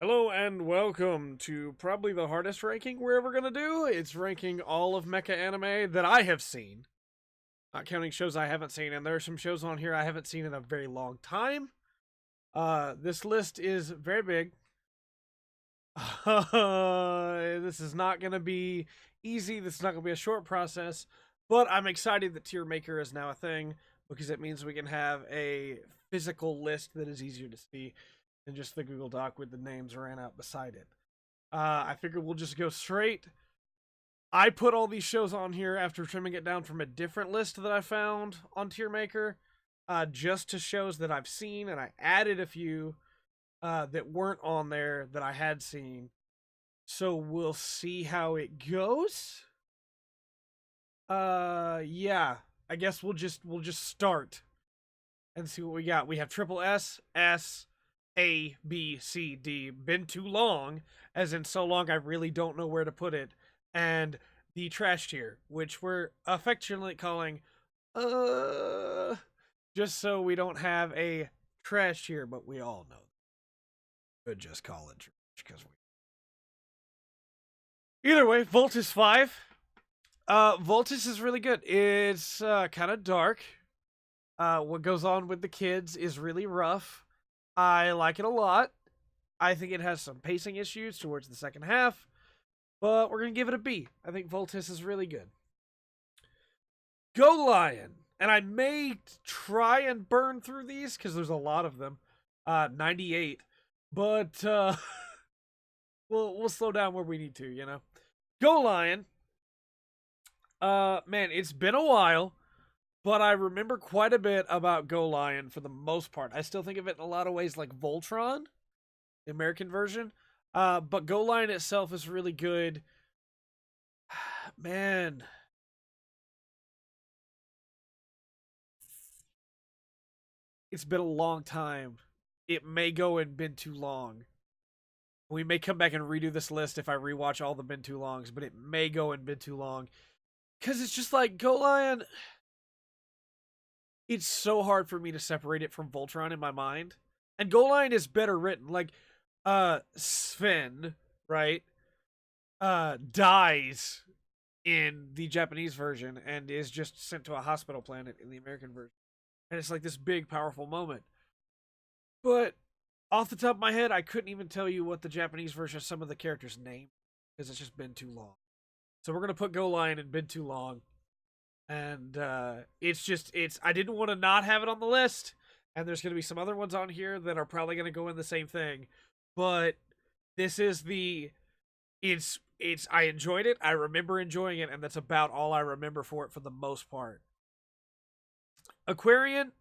Hello and welcome to probably the hardest ranking we're ever going to do. It's ranking all of Mecha anime that I have seen, not counting shows I haven't seen, and there are some shows on here I haven't seen in a very long time. This list is very big. This is not going to be easy. This is not going to be a short process, but I'm excited that Tier Maker is now a thing because it means we can have a physical list that is easier to see than just the Google Doc with the names ran out beside it. I figured we'll just go straight. I put all these shows on here after trimming it down from a different list that I found on Tier Maker, just to shows that I've seen, and I added a few that weren't on there that I had seen. So we'll see how it goes. Yeah, I guess we'll just start and see what we got. We have triple S, S, A, B, C, D. Been too long, as in so long I really don't know where to put it. And the trash tier, which we're affectionately calling, just so we don't have a trash tier, but we all know. Could just call it trash because we. Either way, Voltus 5. Voltus is really good. It's kind of dark. What goes on with the kids is really rough. I like it a lot. I think it has some pacing issues towards the second half, but we're going to give it a B. I think Voltus is really good. Go Lion. And I may try and burn through these because there's a lot of them. 98. But we'll slow down where we need to, you know. Go Lion. Man, it's been a while, but I remember quite a bit about Go Lion for the most part. I still think of it in a lot of ways like Voltron, the American version. But Go Lion itself is really good. Man. It's been a long time. It may go and been too long. We may come back and redo this list if I rewatch all the been too longs, but it may go and been too long. Because it's just like, Go Lion, it's so hard for me to separate it from Voltron in my mind. And Go Lion is better written. Like, Sven, right, dies in the Japanese version and is just sent to a hospital planet in the American version. And it's like this big, powerful moment. But off the top of my head, I couldn't even tell you what the Japanese version of some of the characters' name because it's just been too long. So we're gonna put Go Lion and been too long, and it's I didn't want to not have it on the list, and there's gonna be some other ones on here that are probably gonna go in the same thing, but this is it's I enjoyed it. I remember enjoying it, and that's about all I remember for it for the most part. Aquarian.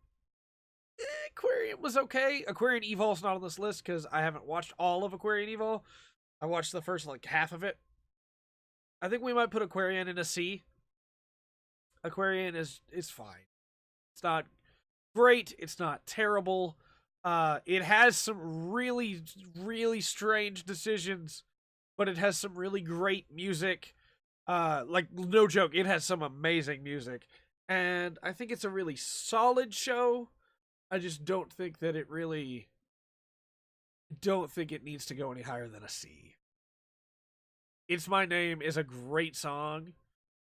Aquarian was okay. Aquarian Evol's not on this list because I haven't watched all of Aquarian Evol. I watched the first like half of it. I think we might put Aquarian in a C. Aquarian is fine. It's not great. It's not terrible. It has some really, really strange decisions, but it has some really great music. Like, no joke, it has some amazing music. And I think it's a really solid show. I just don't think that it really... don't think it needs to go any higher than a C. It's My Name is a great song,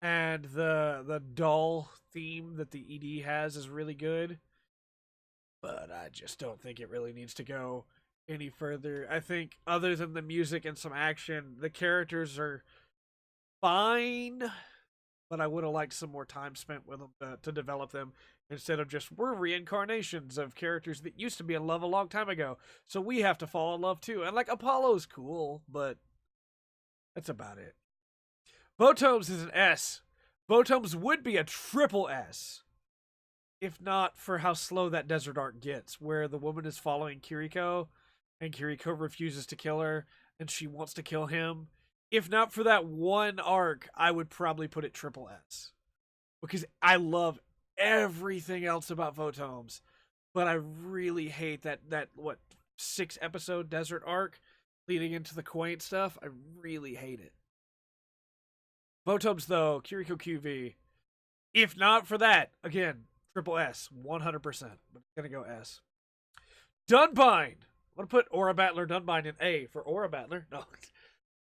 and the doll theme that the ED has is really good, but I just don't think it really needs to go any further. I think other than the music and some action, the characters are fine, but I would have liked some more time spent with them to develop them instead of just, we're reincarnations of characters that used to be in love a long time ago, so we have to fall in love too. And like, Apollo's cool, but that's about it. Botomes is an S. Botomes would be a triple S if not for how slow that desert arc gets, where the woman is following Kiriko and Kiriko refuses to kill her and she wants to kill him. If not for that one arc, I would probably put it triple S. Because I love everything else about Botomes, but I really hate that 6-episode desert arc leading into the quaint stuff. I really hate it. Botomes, though, Kiriko QV. If not for that, again, triple S, 100%. But it's going to go S. Dunbine. I'm gonna put Aura Battler Dunbine in A for Aura Battler. No,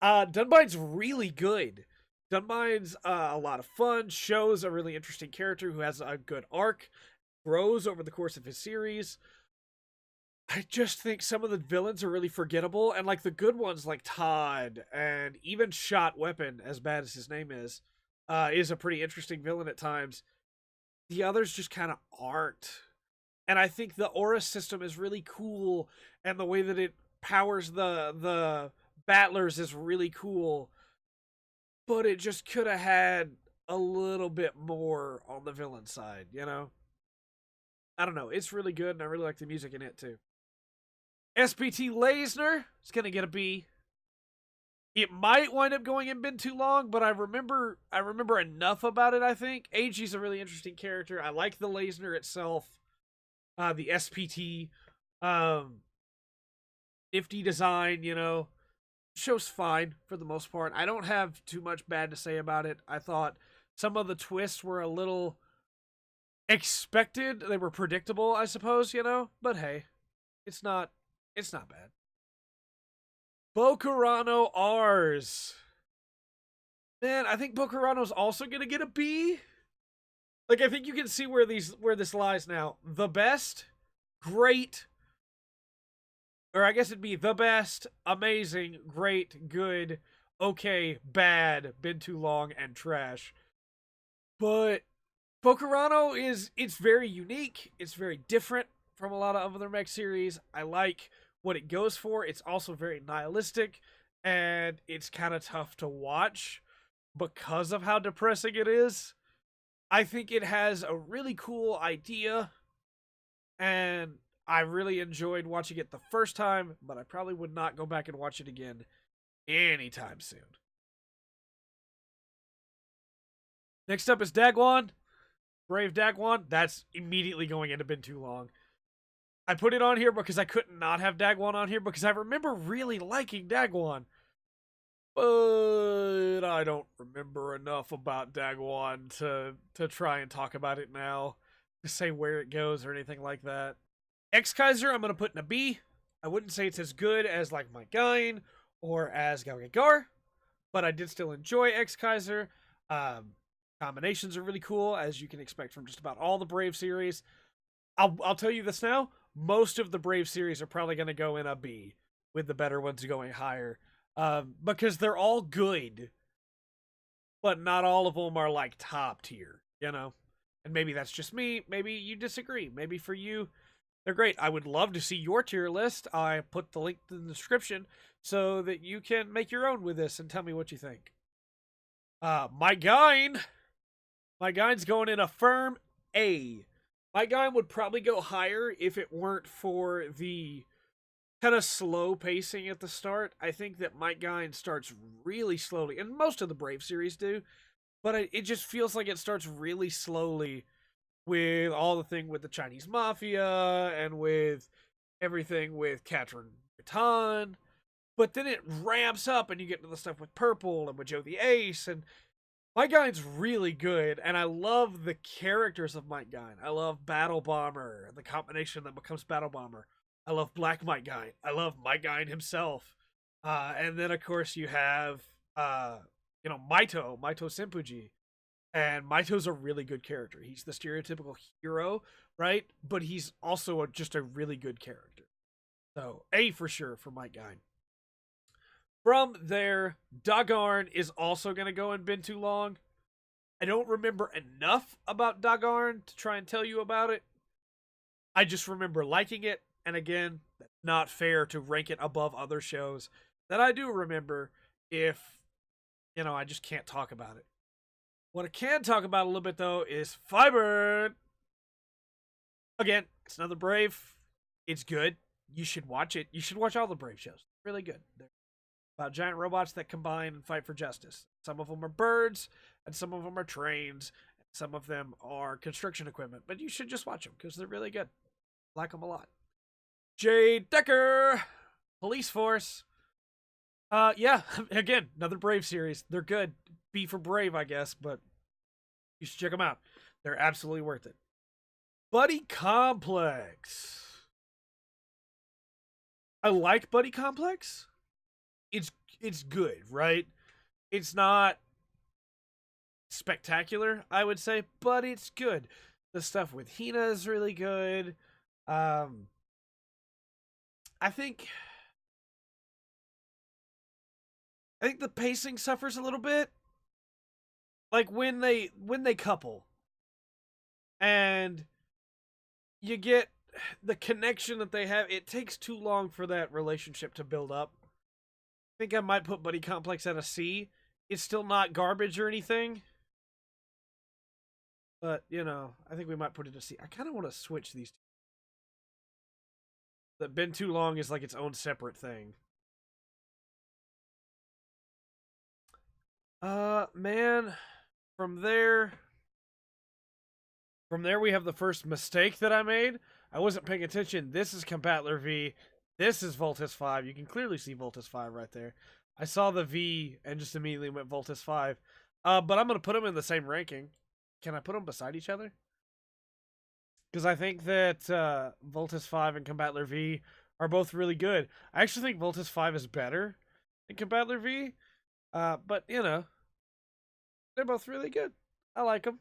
Dunbine's really good. Dunbine's a lot of fun. Shows a really interesting character who has a good arc, grows over the course of his series. I just think some of the villains are really forgettable, and like the good ones, like Todd and even Shot Weapon, as bad as his name is a pretty interesting villain at times. The others just kind of aren't. And I think the aura system is really cool, and the way that it powers the battlers is really cool. But it just could have had a little bit more on the villain side, you know? I don't know. It's really good, and I really like the music in it too. SPT Lasner is gonna get a B. It might wind up going in Been Too Long, but I remember enough about it, I think. AG's a really interesting character. I like the Lasner itself. The SPT, nifty design, you know. Show's fine for the most part. I don't have too much bad to say about it. I thought some of the twists were a little expected. They were predictable, I suppose, you know? But hey, it's not bad. Bokurano R's. Man, I think Bokurano's also gonna get a B. Like, I think you can see where this lies now. The best, great, or I guess it'd be the best, amazing, great, good, okay, bad, been too long, and trash. But Bokurano it's very unique. It's very different from a lot of other mech series. I like what it goes for. It's also very nihilistic, and it's kind of tough to watch because of how depressing it is. I think it has a really cool idea, and I really enjoyed watching it the first time, but I probably would not go back and watch it again anytime soon. Next up is Dagwon. Brave Dagwon. That's immediately going into Been Too Long. I put it on here because I couldn't not have Dagwon on here because I remember really liking Dagwon. But I don't remember enough about Dagwon to try and talk about it now, to say where it goes or anything like that. X-Kaiser, I'm going to put in a B. I wouldn't say it's as good as like Mike Gain or as Galgagar, but I did still enjoy X-Kaiser. Combinations are really cool, as you can expect from just about all the Brave series. I'll tell you this now. Most of the Brave series are probably going to go in a B, with the better ones going higher. Because they're all good, but not all of them are like top tier, you know? And maybe that's just me. Maybe you disagree. Maybe for you, they're great. I would love to see your tier list. I put the link in the description so that you can make your own with this and tell me what you think. My Gain's going in a firm A. My Gain would probably go higher if it weren't for the kind of slow pacing at the start. I think that Mike Gain starts really slowly, and most of the Brave series do, but it just feels like it starts really slowly with all the thing with the Chinese Mafia and with everything with Catherine Baton. But then it ramps up and you get to the stuff with Purple and with Joe the Ace, and Mike Gain's really good, and I love the characters of Mike Gain. I love Battle Bomber and the combination that becomes Battle Bomber. I love Black Mike Gain. I love Mike Gain himself. And then, of course, you have, Maito Senpuji. And Maito's a really good character. He's the stereotypical hero, right? But he's also just a really good character. So, A for sure for Mike Gain. From there, Dagarn is also going to go in Been Too Long. I don't remember enough about Dagarn to try and tell you about it. I just remember liking it. And again, not fair to rank it above other shows that I do remember if, I just can't talk about it. What I can talk about a little bit, though, is Fiber. Again, it's another Brave. It's good. You should watch it. You should watch all the Brave shows. Really good. They're about giant robots that combine and fight for justice. Some of them are birds, and some of them are trains, and some of them are construction equipment. But you should just watch them, because they're really good. I like them a lot. Jade Decker, Police Force. Yeah, again, another Brave series. They're good. B for Brave, I guess, but you should check them out. They're absolutely worth it. Buddy Complex. I like Buddy Complex. It's it's good, right? It's not spectacular, I would say, but it's good. The stuff with Hina is really good. Um, I think I think the pacing suffers a little bit. Like when they couple and you get the connection that they have, it takes too long for that relationship to build up. I think I might put Buddy Complex at a C. It's still not garbage or anything. But, I think we might put it at a C. I kind of want to switch these two. That Been Too Long is like its own separate thing. Man, from there we have the first mistake that I made. I wasn't paying attention. This is Compatler V. This is Voltus 5. You can clearly see Voltus 5 right there. I saw the V and just immediately went Voltus 5. But I'm going to put them in the same ranking. Can I put them beside each other? Because I think that Voltus 5 and Compatler V are both really good. I actually think Voltus 5 is better than Compatler V. But, they're both really good. I like them.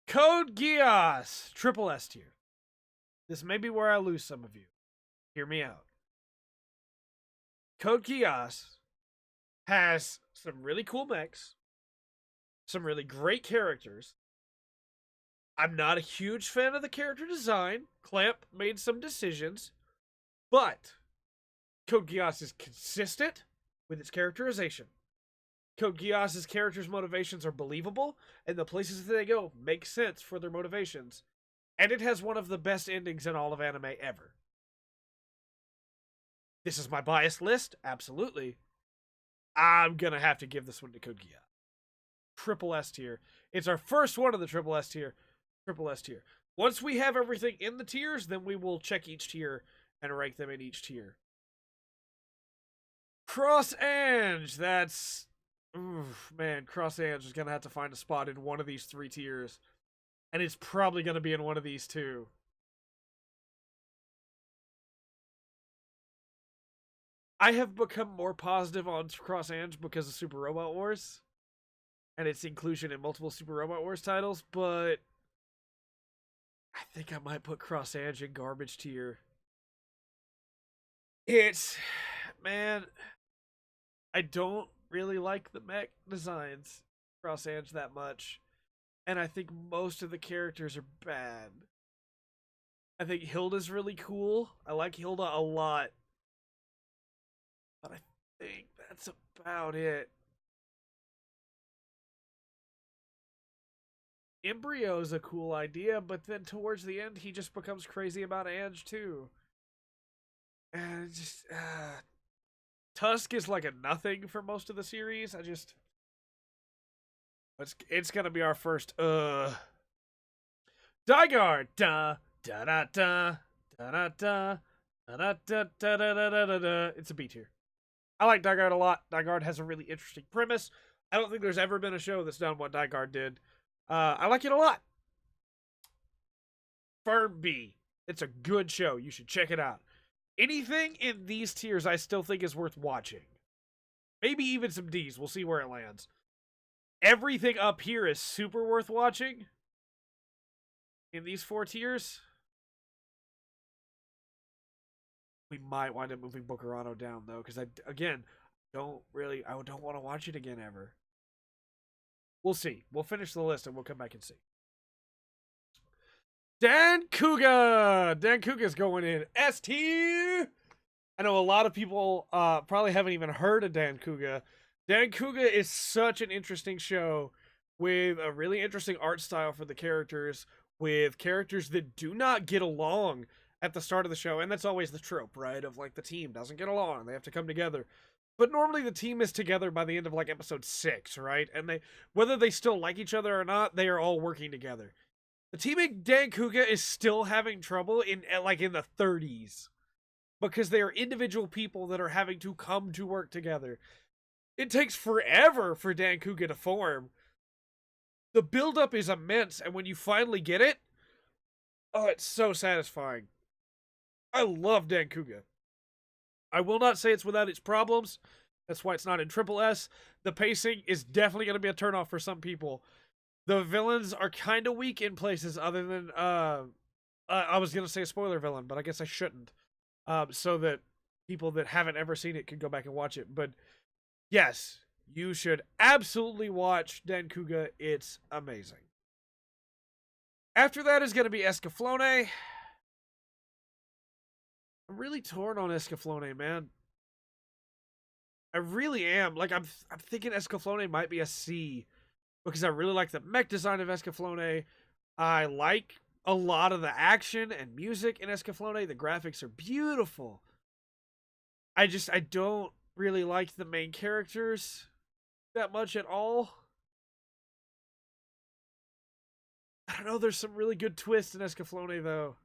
Code Geass, triple S tier. This may be where I lose some of you. Hear me out. Code Geass has some really cool mechs, some really great characters. I'm not a huge fan of the character design. Clamp made some decisions, but Code Geass is consistent with its characterization. Code Geass's characters' motivations are believable, and the places that they go make sense for their motivations. And it has one of the best endings in all of anime ever. This is my biased list, absolutely. I'm gonna have to give this one to Code Geass. Triple S tier. It's our first one of the triple S tier. Triple S tier. Once we have everything in the tiers, then we will check each tier and rank them in each tier. Cross Ange, that's... Oof, man, Cross Ange is going to have to find a spot in one of these three tiers. And it's probably going to be in one of these two. I have become more positive on Cross Ange because of Super Robot Wars. And its inclusion in multiple Super Robot Wars titles, but... I think I might put Cross Ange in garbage tier. It's... Man... I don't really like the mech designs Cross Ange that much. And I think most of the characters are bad. I think Hilda's really cool. I like Hilda a lot. But I think that's about it. Embryo's a cool idea, but then towards the end, he just becomes crazy about Ange too. And just, Tusk is like a nothing for most of the series. It's gonna be our first, Dygard! Da, da, da, da, da, da, da, da, da, da, da, da, da. It's a B tier. I like Dygard a lot. Dygard has a really interesting premise. I don't think there's ever been a show that's done what Dygard did. I like it a lot. Firm B. It's a good show. You should check it out. Anything in these tiers I still think is worth watching. Maybe even some D's. We'll see where it lands. Everything up here is super worth watching. In these four tiers. We might wind up moving Bokurano down, though. Because I don't want to watch it again ever. We'll see. We'll finish the list and we'll come back and see. Dan Kuga! Dan Kuga's going in S tier! I know a lot of people probably haven't even heard of Dan Kuga. Dan Kuga is such an interesting show with a really interesting art style for the characters, with characters that do not get along at the start of the show. And that's always the trope, right? Of like the team doesn't get along. They have to come together. But normally the team is together by the end of like episode 6, right? And whether they still like each other or not, they are all working together. The team in Dan Kuga is still having trouble in the 30s. Because they are individual people that are having to come to work together. It takes forever for Dan Kuga to form. The buildup is immense, and when you finally get it, oh, it's so satisfying. I love Dan Kuga. I will not say it's without its problems. That's why it's not in Triple S. The pacing is definitely going to be a turnoff for some people. The villains are kind of weak in places other than, I was going to say a spoiler villain, but I guess I shouldn't. So that people that haven't ever seen it can go back and watch it. But yes, you should absolutely watch Dan Kuga. It's amazing. After that is going to be Escaflowne. I'm really torn on Escaflowne, man. I really am. Like, I'm thinking Escaflowne might be a C because I really like the mech design of Escaflowne. I like a lot of the action and music in Escaflowne. The graphics are beautiful. I don't really like the main characters that much at all. I don't know. There's some really good twists in Escaflowne, though.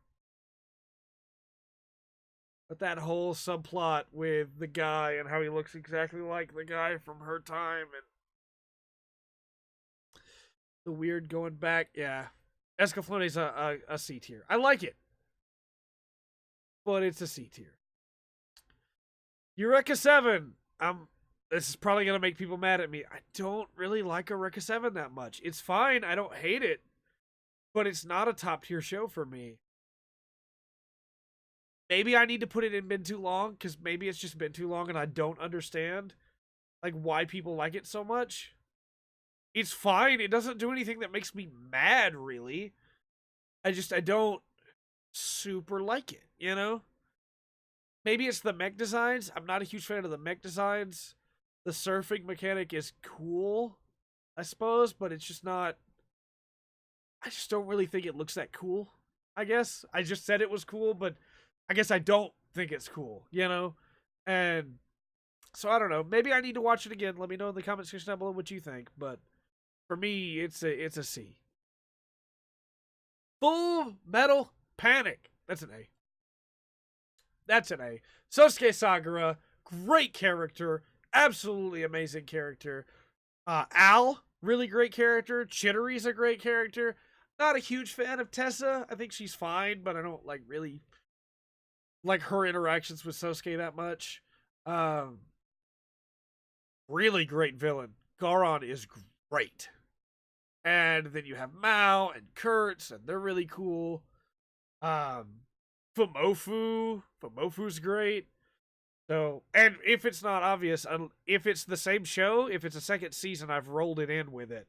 But that whole subplot with the guy and how he looks exactly like the guy from her time and the weird going back, yeah. Escaflowne's a C tier. I like it, but it's a C tier. Eureka 7. This is probably going to make people mad at me. I don't really like Eureka 7 that much. It's fine. I don't hate it, but it's not a top tier show for me. Maybe I need to put it in Been Too Long, because maybe it's just been too long and I don't understand like why people like it so much. It's fine. It doesn't do anything that makes me mad, really. I don't super like it, you know? Maybe it's the mech designs. I'm not a huge fan of the mech designs. The surfing mechanic is cool, I suppose, but it's just not... I just don't really think it looks that cool, I guess. I just said it was cool, but I guess I don't think it's cool, you know? And so I don't know. Maybe I need to watch it again. Let me know in the comment section down below what you think, but for me, it's a C. Full Metal Panic. That's an A. That's an A. Sosuke Sagara, great character. Absolutely amazing character. Al, really great character. Chittery's a great character. Not a huge fan of Tessa. I think she's fine, but I don't really like her interactions with Sosuke that much. Really great villain. Garon is great. And then you have Mao and Kurtz, and they're really cool. Fumofu's great. So, and if it's not obvious, if it's the same show, if it's a second season, I've rolled it in with it,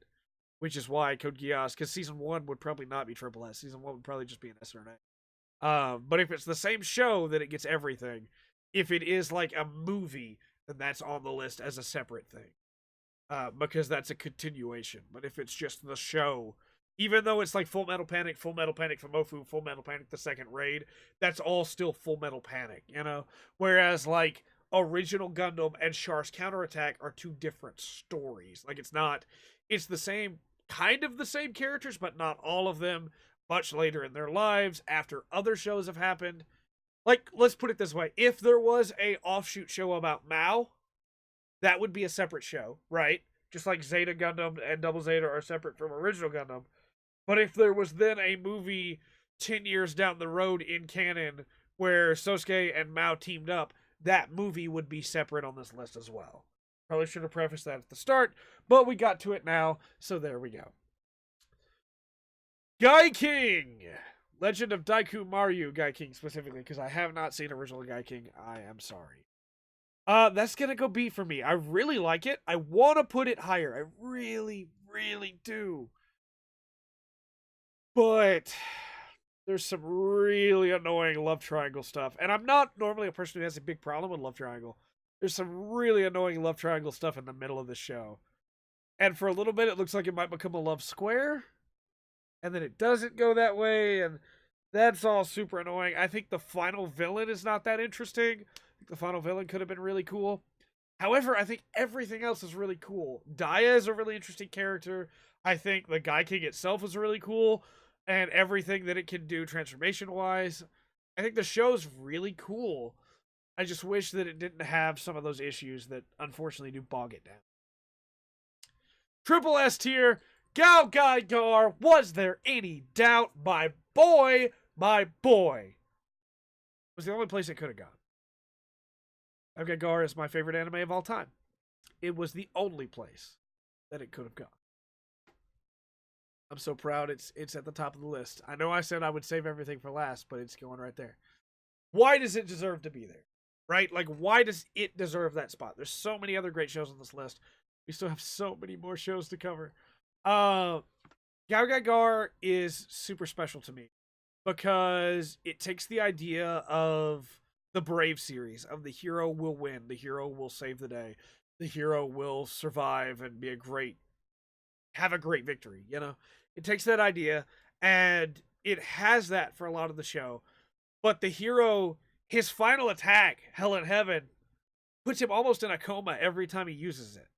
which is why Code Geass, because season 1 would probably not be Triple S. Season 1 would probably just be an S or an A. But if it's the same show, then it gets everything. If it is like a movie, then that's on the list as a separate thing. Because that's a continuation. But if it's just the show, even though it's like Full Metal Panic Fumofu, Full Metal Panic the Second Raid, that's all still Full Metal Panic, you know? Whereas, like, Original Gundam and Char's Counterattack are two different stories. Like, it's the same, kind of the same characters, but not all of them, much later in their lives, after other shows have happened. Like, let's put it this way. If there was a offshoot show about Mao, that would be a separate show, right? Just like Zeta Gundam and Double Zeta are separate from Original Gundam. But if there was then a movie 10 years down the road in canon where Sosuke and Mao teamed up, that movie would be separate on this list as well. Probably should have prefaced that at the start, but we got to it now, so there we go. Guy King! Legend of Daiku Maru Guy King specifically, because I have not seen Original Guy King. I am sorry. That's gonna go B for me. I really like it. I want to put it higher. I really, really do. But there's some really annoying love triangle stuff. And I'm not normally a person who has a big problem with love triangle. There's some really annoying love triangle stuff in the middle of the show. And for a little bit, it looks like it might become a love square. And then it doesn't go that way. And that's all super annoying. I think the final villain is not that interesting. I think the final villain could have been really cool. However, I think everything else is really cool. Daya is a really interesting character. I think the Guy King itself is really cool. And everything that it can do transformation-wise. I think the show's really cool. I just wish that it didn't have some of those issues that unfortunately do bog it down. Triple S tier, Gao Gai Gar, was there any doubt? My boy, my boy. was the only place it could have gone. Okay, Gar is my favorite anime of all time. It was the only place that it could have gone. I'm so proud it's at the top of the list. I know I said I would save everything for last, but it's going right there. Why does it deserve to be there? Right? Like, why does it deserve that spot? There's so many other great shows on this list. We still have so many more shows to cover. Gao is super special to me because it takes the idea of the Brave series, of the hero will win, the hero will save the day, the hero will survive and have a great victory, you know? It takes that idea and it has that for a lot of the show. But the hero, his final attack, Hell in Heaven, puts him almost in a coma every time he uses it.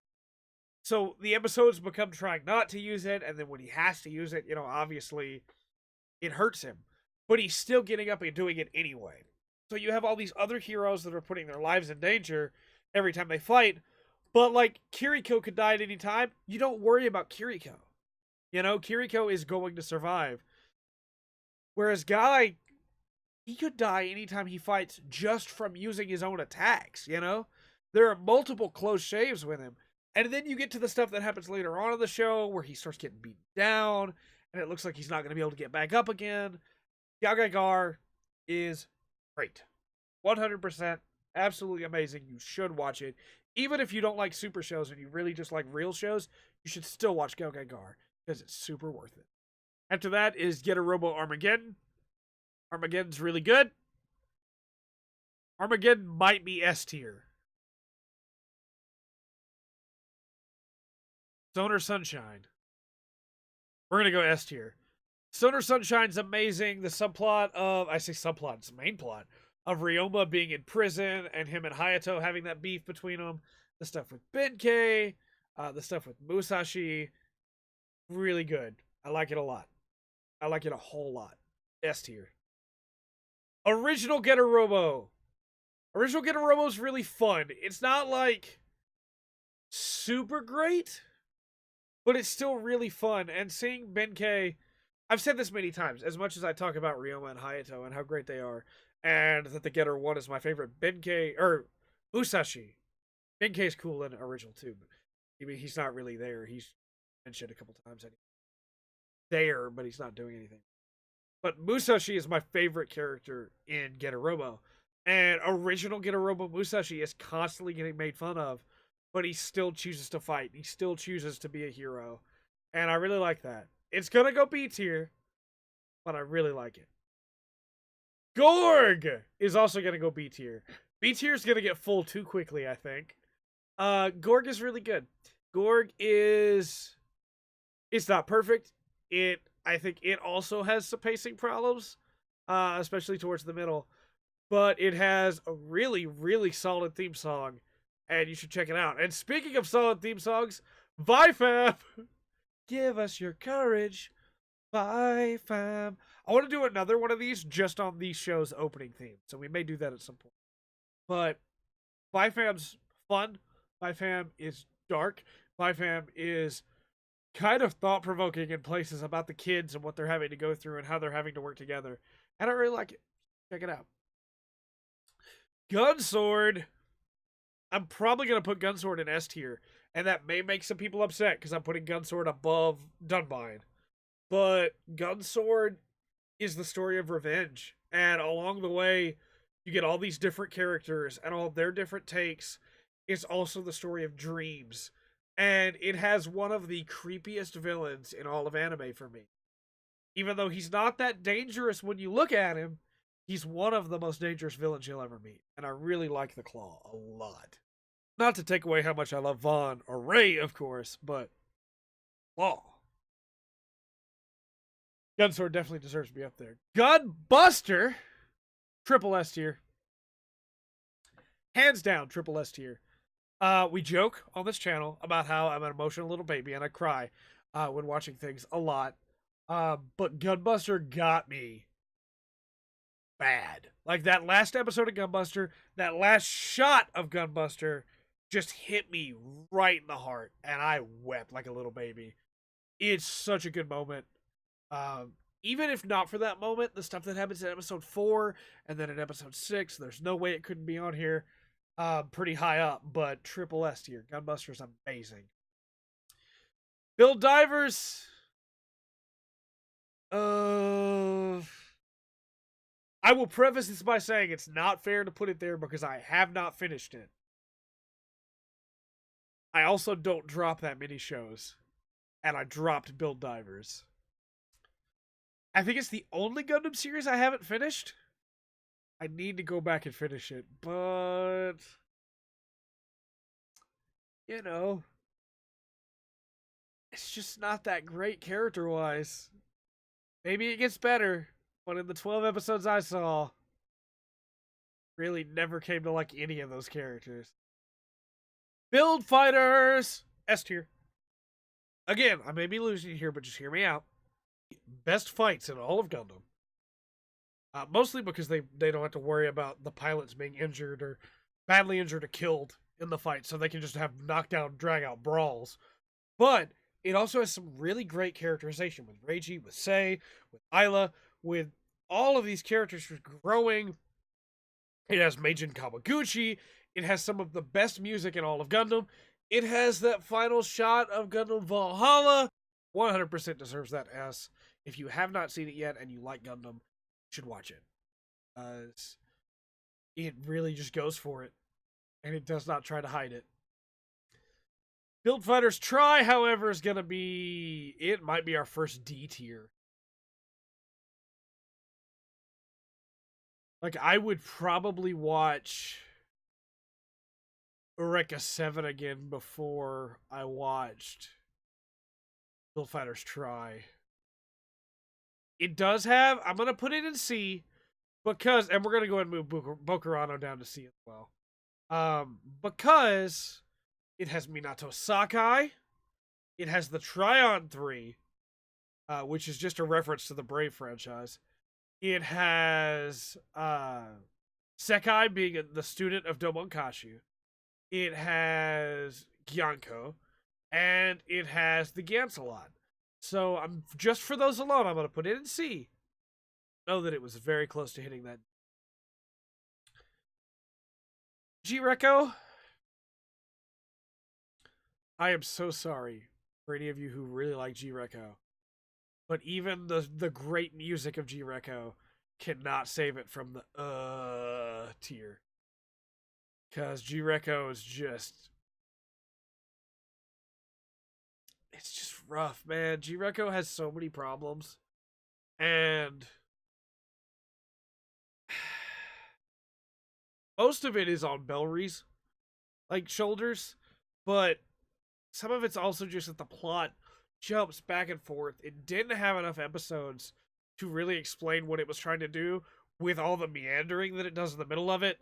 So the episodes become trying not to use it, and then when he has to use it, obviously it hurts him. But he's still getting up and doing it anyway. So you have all these other heroes that are putting their lives in danger every time they fight. But like Kiriko could die at any time. You don't worry about Kiriko. Kiriko is going to survive. Whereas Guy, he could die anytime he fights just from using his own attacks, There are multiple close shaves with him. And then you get to the stuff that happens later on in the show where he starts getting beaten down and it looks like he's not going to be able to get back up again. Gar is great. 100%. Absolutely amazing. You should watch it. Even if you don't like super shows and you really just like real shows, you should still watch Gar because it's super worth it. After that is Get a Robo Armageddon. Armageddon's really good. Armageddon might be S tier. Stoner Sunshine. We're going to go S tier. Stoner Sunshine's amazing. The subplot of, I say subplot, it's the main plot, of Ryoma being in prison and him and Hayato having that beef between them. The stuff with Benkei, the stuff with Musashi. Really good. I like it a lot. I like it a whole lot. S tier. Original Getter Robo. Original Getter Robo is really fun. It's not like super great, but it's still really fun. And seeing Benkei, I've said this many times, as much as I talk about Ryoma and Hayato and how great they are, and that the Getter 1 is my favorite, Musashi. Benkei's cool in original too, but I mean, he's not really there. He's mentioned a couple times. There, but he's not doing anything. But Musashi is my favorite character in Getter Robo. And original Getter Robo Musashi is constantly getting made fun of, but he still chooses to fight. He still chooses to be a hero. And I really like that. It's going to go B tier, but I really like it. Gorg is also going to go B tier. B tier is going to get full too quickly, I think. Gorg is really good. Gorg is... It's not perfect. I think it also has some pacing problems, especially towards the middle. But it has a really, really solid theme song, and you should check it out. And speaking of solid theme songs, ViFam! Give us your courage, ViFam. I want to do another one of these just on these shows' opening theme, so we may do that at some point. But ViFam's fun. ViFam is dark. ViFam is kind of thought-provoking in places about the kids and what they're having to go through and how they're having to work together. And I really like it. Check it out. Gunsword. I'm probably going to put Gunsword in S tier. And that may make some people upset because I'm putting Gunsword above Dunbine. But Gunsword is the story of revenge. And along the way, you get all these different characters and all their different takes. It's also the story of dreams. And it has one of the creepiest villains in all of anime for me. Even though he's not that dangerous when you look at him, he's one of the most dangerous villains you'll ever meet. And I really like the Claw a lot. Not to take away how much I love Vaughn or Ray, of course, but Claw. Gunsword definitely deserves to be up there. Gunbuster, triple S tier. Hands down, triple S tier. We joke on this channel about how I'm an emotional little baby and I cry when watching things a lot. But Gunbuster got me bad. Like that last episode of Gunbuster, that last shot of Gunbuster just hit me right in the heart and I wept like a little baby. It's such a good moment. even if not for that moment, the stuff that happens in episode 4 and then in episode 6, there's no way it couldn't be on here. Pretty high up, but triple S tier. Gunbuster's amazing. Build Divers. I will preface this by saying it's not fair to put it there because I have not finished it. I also don't drop that many shows. And I dropped Build Divers. I think it's the only Gundam series I haven't finished. I need to go back and finish it, but you know, it's just not that great character-wise. Maybe it gets better, but in the 12 episodes I saw, really never came to like any of those characters. Build Fighters! S tier. Again, I may be losing here, but just hear me out. Best fights in all of Gundam. Mostly because they don't have to worry about the pilots being injured or badly injured or killed in the fight, so they can just have knockdown, drag-out brawls. But it also has some really great characterization with Reiji, with Sei, with Ayla, with all of these characters growing. It has Meijin Kawaguchi. It has some of the best music in all of Gundam. It has that final shot of Gundam Valhalla. 100% deserves that S. If you have not seen it yet and you like Gundam, you should watch it. It really just goes for it. And it does not try to hide it. Build Fighters Try, however, is going to be... It might be our first D tier. Like, I would probably watch Eureka 7 again before I watched Build Fighters Try. It does have... I'm going to put it in C because... And we're going to go ahead and move Bokurano down to C as well. Because it has Minato Sakai. It has the Tryon 3, which is just a reference to the Brave franchise. It has Sekai being the student of Domonkashu. It has Gyanko. And it has the Gansalot. So I'm just for those alone, I'm going to put it in C. Know that it was very close to hitting that. G-Reco. I am so sorry for any of you who really like G-Reco. But even the great music of G-Reco cannot save it from the tier. Because G-Reco is just... It's just rough, man. G-Reco has so many problems. And... most of it is on Bellry's, like, shoulders. But some of it's also just that the plot jumps back and forth. It didn't have enough episodes to really explain what it was trying to do with all the meandering that it does in the middle of it.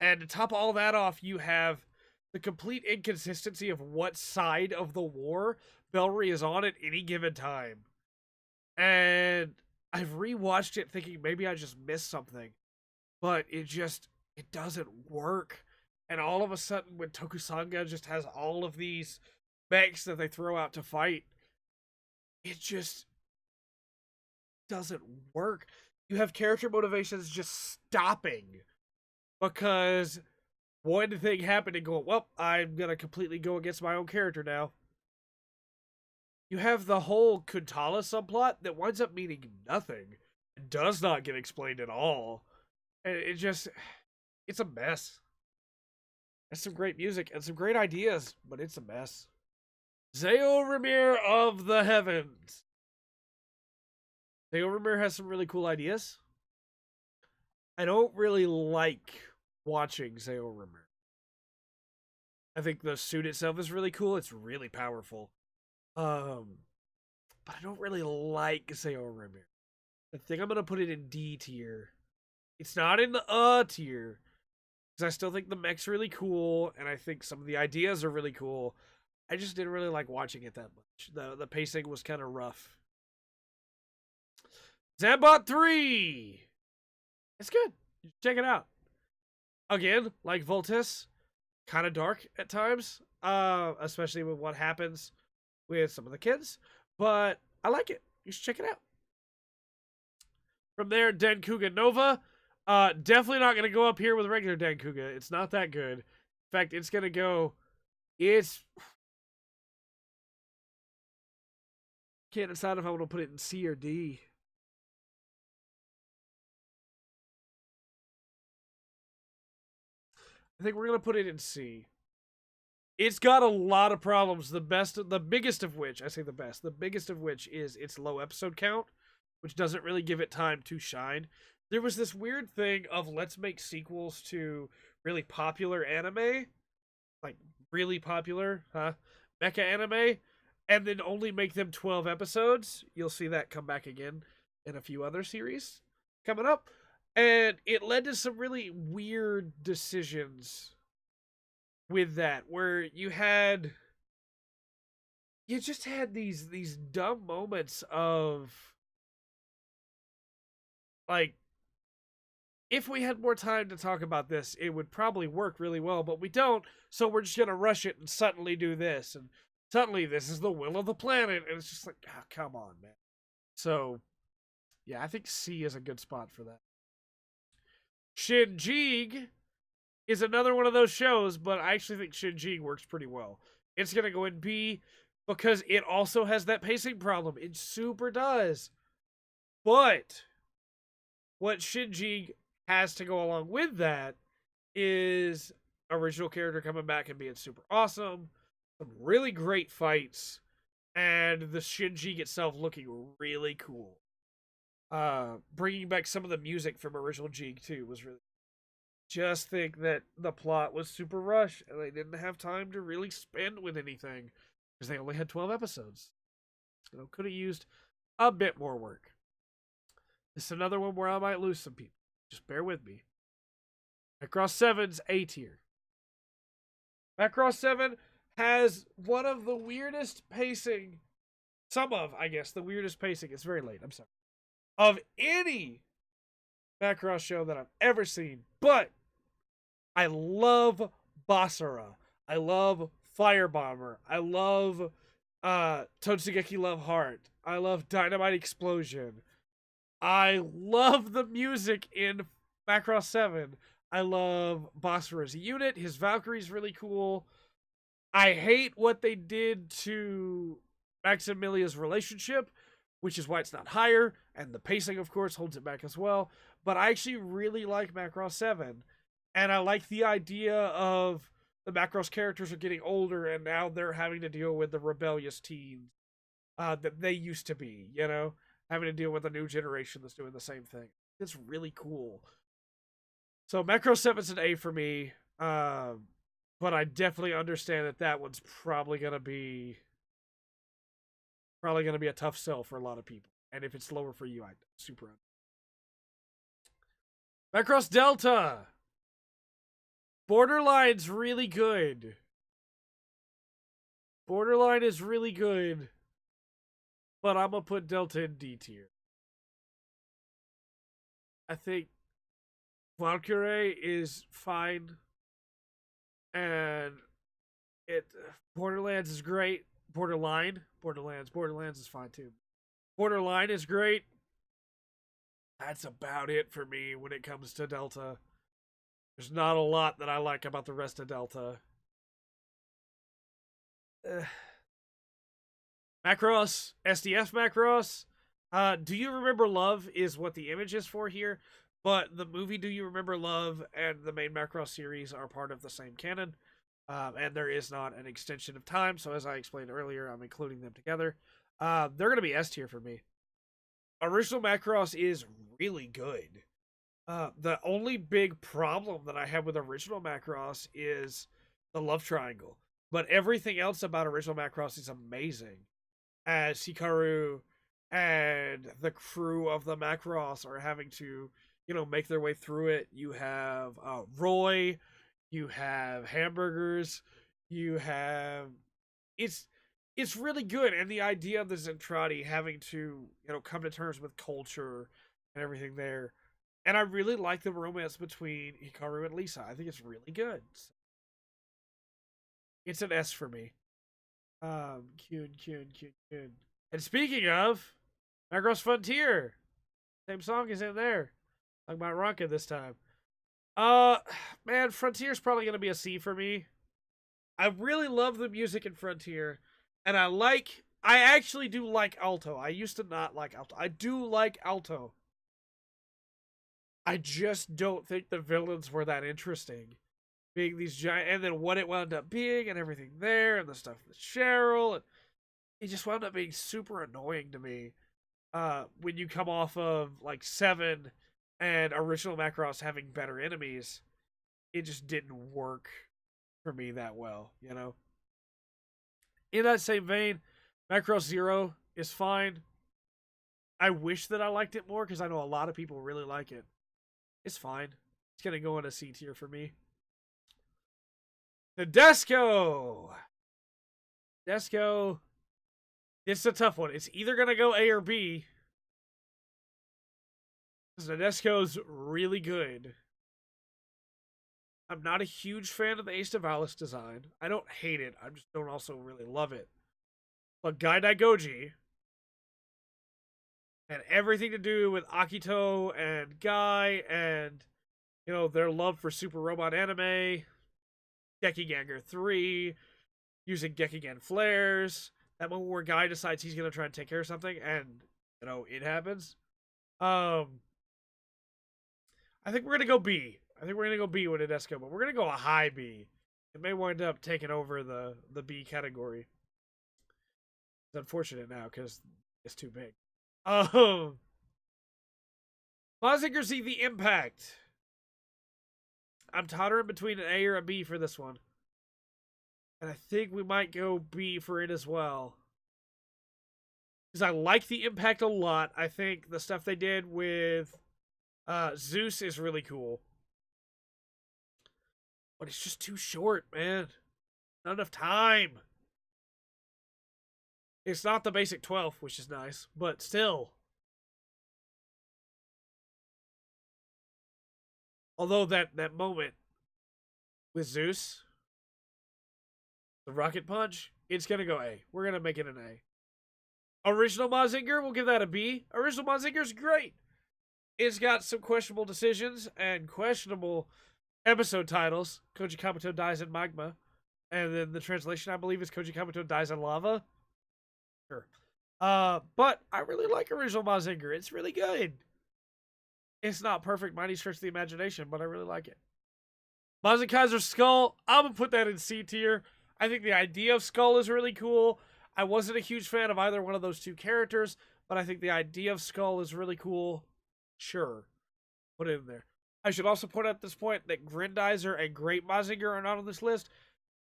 And to top all that off, you have the complete inconsistency of what side of the war Bellry is on at any given time. And I've rewatched it thinking maybe I just missed something. But it doesn't work. And all of a sudden, when Tokusanga just has all of these mechs that they throw out to fight, it just doesn't work. You have character motivations just stopping because one thing happened and going, well, I'm going to completely go against my own character now. You have the whole Kuntala subplot that winds up meaning nothing. It does not get explained at all. And it's a mess. It's some great music and some great ideas, but it's a mess. Zeo Ramir of the Heavens. Zeo Ramir has some really cool ideas. I don't really like watching Zeo Ramir. I think the suit itself is really cool. It's really powerful. But I don't really like Zeo Ramir. I think I'm going to put it in D tier. It's not in the tier. Because I still think the mech's really cool, and I think some of the ideas are really cool. I just didn't really like watching it that much. The pacing was kind of rough. Zambot 3! It's good. Check it out. Again, like Voltis, kind of dark at times. Especially with what happens with some of the kids. But I like it. You should check it out. From there, Denkuga Nova. Definitely not going to go up here with regular Denkuga. It's not that good. In fact, it's going to go. It's. Can't decide if I want to put it in C or D. I think we're going to put it in C. It's got a lot of problems. The biggest of which, I say the biggest of which is its low episode count, which doesn't really give it time to shine. There was this weird thing of let's make sequels to really popular anime, like really popular, mecha anime, and then only make them 12 episodes. You'll see that come back again in a few other series coming up. And it led to some really weird decisions with that, where you just had these dumb moments of like, if we had more time to talk about this, it would probably work really well, but we don't, so we're just gonna rush it and suddenly do this, and suddenly this is the will of the planet, and it's just like, oh, come on, man. So yeah, I think C is a good spot for that. Shinjig is another one of those shows, but I actually think Shinjig works pretty well. It's gonna go in B because it also has that pacing problem. It super does. But what Shinjig has to go along with that is original character coming back and being super awesome, some really great fights, and the Shinjig itself looking really cool. Bringing back some of the music from original Jig too was really. Just think that the plot was super rushed and they didn't have time to really spend with anything because they only had 12 episodes. So could have used a bit more work. This is another one where I might lose some people. Just bear with me. Macross 7's A tier. Macross 7 has one of the weirdest pacing, I guess, the weirdest pacing. It's very late, I'm sorry. Of any Macross show that I've ever seen. But I love Basara. I love Firebomber. I love Totsugeki Love Heart. I love Dynamite Explosion. I love the music in Macross 7. I love Basara's unit. His Valkyrie's really cool. I hate what they did to Maximilia's relationship, which is why it's not higher, and the pacing, of course, holds it back as well. But I actually really like Macross 7, and I like the idea of the Macross characters are getting older, and now they're having to deal with the rebellious teens that they used to be, having to deal with a new generation that's doing the same thing. It's really cool. So Macross 7's an A for me, but I definitely understand that one's probably gonna be a tough sell for a lot of people. And if it's lower for you, I'm super under. Macross Delta. Borderline's really good. Borderline is really good. But I'm going to put Delta in D tier. I think Valkyrie is fine. And Borderlands is great. Borderlands is fine too. Borderline is great. That's about it for me when it comes to Delta. There's not a lot that I like about the rest of Delta. Macross, SDF Macross. Do You Remember Love is what the image is for here, but the movie Do You Remember Love and the main Macross series are part of the same canon, and there is not an extension of time, so as I explained earlier, I'm including them together. They're going to be S tier for me. Original Macross is really good. The only big problem that I have with original Macross is the love triangle. But everything else about original Macross is amazing. As Hikaru and the crew of the Macross are having to, make their way through it. You have Roy, you have hamburgers, you have it's really good, and the idea of the Zentradi having to, come to terms with culture and everything there. And I really like the romance between Hikaru and Lisa. I think it's really good. It's an S for me. Kyun. And speaking of, Macross Frontier. Same song is in there. Like my Ronka this time. Man, Frontier's probably gonna be a C for me. I really love the music in Frontier, and I actually do like Alto. I used to not like Alto. I do like Alto. I just don't think the villains were that interesting. Being these giant, and then what it wound up being, and everything there, and the stuff with Cheryl, and it just wound up being super annoying to me. When you come off of like 7 and original Macross having better enemies, it just didn't work for me that well, you know? In that same vein, Macross Zero is fine. I wish that I liked it more because I know a lot of people really like it. It's fine. It's going to go in a C tier for me. The Desco! Desco. It's a tough one. It's either going to go A or B. Because the Desco's really good. I'm not a huge fan of the Ace of Alice design. I don't hate it. I just don't also really love it. But Gai Daigoji and everything to do with Akito and Guy and, you know, their love for Super Robot Anime, Gekiganger 3, using Gekigan flares, that moment where Guy decides he's going to try and take care of something, and, you know, it happens. I think we're going to go B. I think we're going to go B with Adesco, but we're going to go a high B. It may wind up taking over the B category. It's unfortunate now, because it's too big. Mazinger Z the Impact. I'm tottering between an A or a B for this one. And I think we might go B for it as well. Because I like the Impact a lot. I think the stuff they did with Zeus is really cool. But it's just too short, man. Not enough time. It's not the basic 12, which is nice, but still. Although that moment with Zeus, the rocket punch, it's going to go A. We're going to make it an A. Original Mazinger, we'll give that a B. Original Mazinger's great. It's got some questionable decisions and questionable episode titles. Koji Kabuto dies in magma. And then the translation, I believe, is Koji Kabuto dies in lava. Sure. But I really like Original Mazinger. It's really good. It's not perfect by any stretch of the imagination, but I really like it. Mazin Kaiser Skull, I'm going to put that in C tier. I think the idea of Skull is really cool. I wasn't a huge fan of either one of those two characters, but I think the idea of Skull is really cool. Sure. Put it in there. I should also point out at this point that Grindizer and Great Mazinger are not on this list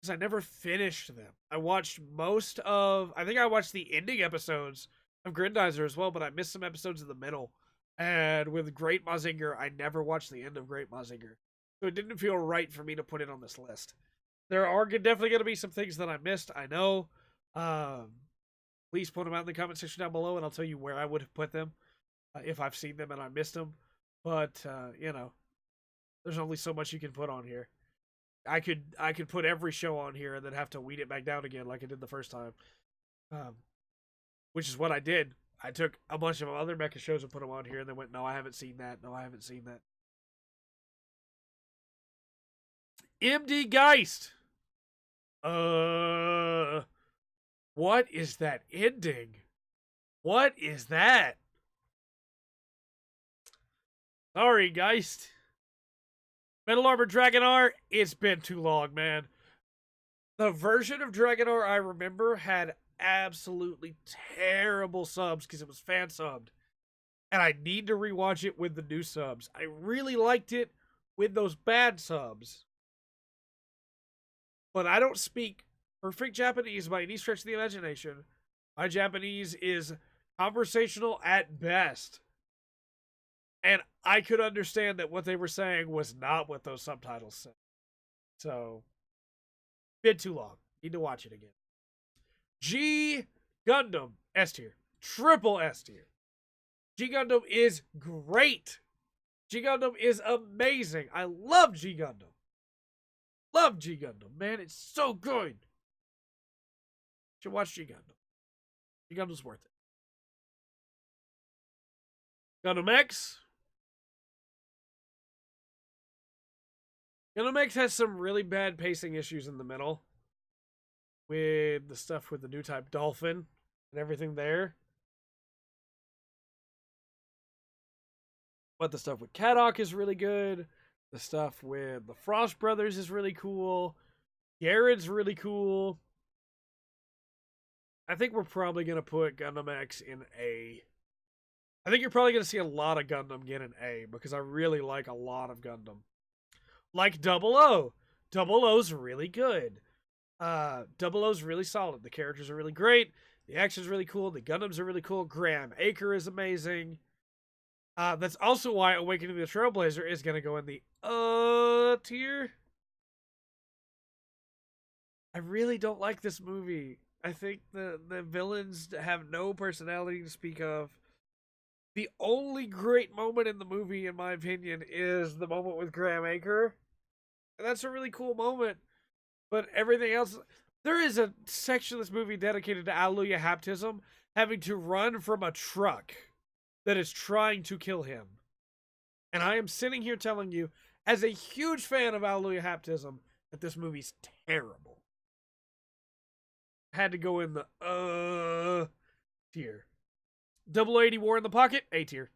because I never finished them. I watched I think I watched the ending episodes of Grindizer as well, but I missed some episodes in the middle. And with Great Mazinger, I never watched the end of Great Mazinger. So it didn't feel right for me to put it on this list. There are definitely going to be some things that I missed, I know. Please put them out in the comment section down below, and I'll tell you where I would have put them if I've seen them and I missed them. But, you know, there's only so much you can put on here. I could put every show on here and then have to weed it back down again like I did the first time. Which is what I did. I took a bunch of other mecha shows and put them on here and then went, no, I haven't seen that. No, I haven't seen that. MD Geist. What is that ending? What is that? Sorry, Geist. Metal Armor Dragonar, it's been too long, man. The version of Dragonar I remember had absolutely terrible subs because it was fan subbed. And I need to rewatch it with the new subs. I really liked it with those bad subs. But I don't speak perfect Japanese by any stretch of the imagination. My Japanese is conversational at best. And I could understand that what they were saying was not what those subtitles said. So, been too long. Need to watch it again. G Gundam, S tier. Triple S tier. G Gundam is great. G Gundam is amazing. I love G Gundam. Love G Gundam, man. It's so good. You should watch G Gundam. G Gundam's worth it. Gundam X. Gundam X has some really bad pacing issues in the middle. With the stuff with the new type Dolphin and everything there. But the stuff with Kadok is really good. The stuff with the Frost Brothers is really cool. Yared's really cool. I think we're probably going to put Gundam X in A. I think you're probably going to see a lot of Gundam get an A because I really like a lot of Gundam. Like Double O. Double O's really good. Double O's really solid. The characters are really great. The action's really cool. The Gundams are really cool. Graham Acre is amazing. That's also why Awakening the Trailblazer is going to go in the tier. I really don't like this movie. I think the villains have no personality to speak of. The only great moment in the movie, in my opinion, is the moment with Graham Acre. And that's a really cool moment. But everything else... There is a section of this movie dedicated to Alleluia Haptism having to run from a truck that is trying to kill him. And I am sitting here telling you, as a huge fan of Alleluia Haptism, that this movie's terrible. Had to go in the tier. 080 War in the Pocket, A tier.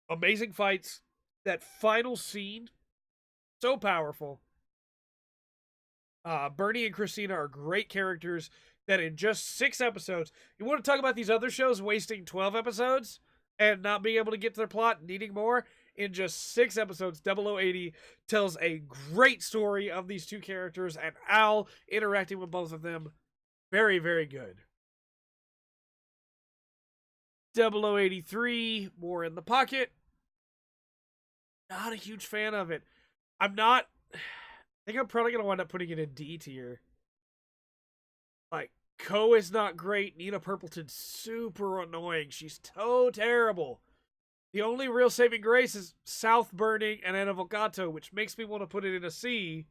Amazing fights. That final scene, so powerful. Bernie and Christina are great characters that in just 6 episodes... You want to talk about these other shows wasting 12 episodes and not being able to get to their plot and needing more? In just 6 episodes, 0080 tells a great story of these two characters and Al interacting with both of them. Very, very good. 0083, War in the Pocket. Not a huge fan of it. I think I'm probably going to wind up putting it in D tier. Like, Ko is not great. Nina Purpleton's super annoying. She's so terrible. The only real saving grace is South Burning and Enovogato, which makes me want to put it in a C.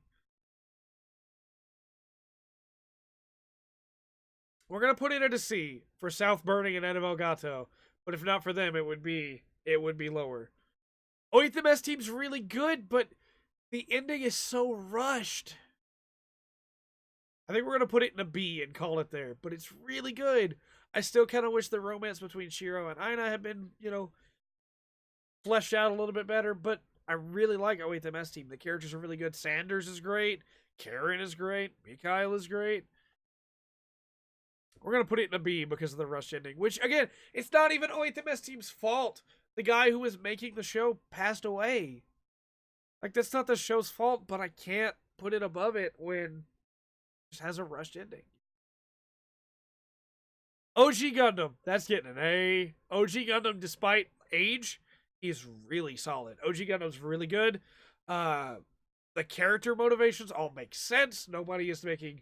We're going to put it in a C for South Burning and Enovogato. But if not for them, it would be lower. Oitham S Team's really good, but the ending is so rushed. I think we're going to put it in a B and call it there, but it's really good. I still kind of wish the romance between Shiro and Aina had been, fleshed out a little bit better, but I really like Oitham S Team. The characters are really good. Sanders is great. Karen is great. Mikhail is great. We're going to put it in a B because of the rushed ending, which, again, it's not even Oitham S Team's fault. The guy who was making the show passed away. Like, that's not the show's fault, but I can't put it above it when it just has a rushed ending. OG Gundam, that's getting an A. OG Gundam, despite age, is really solid. OG Gundam's really good. The character motivations all make sense. Nobody is making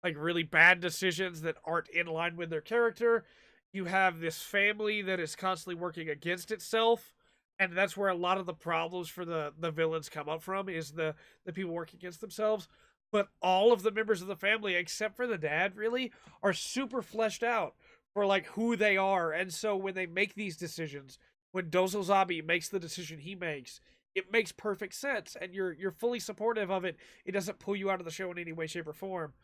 really bad decisions that aren't in line with their character. You have this family that is constantly working against itself, and that's where a lot of the problems for the villains come up from, is the people working against themselves. But all of the members of the family, except for the dad, really, are super fleshed out for who they are. And so when they make these decisions, when Dozo Zabi makes the decision he makes, it makes perfect sense, and you're fully supportive of it. It doesn't pull you out of the show in any way, shape, or form.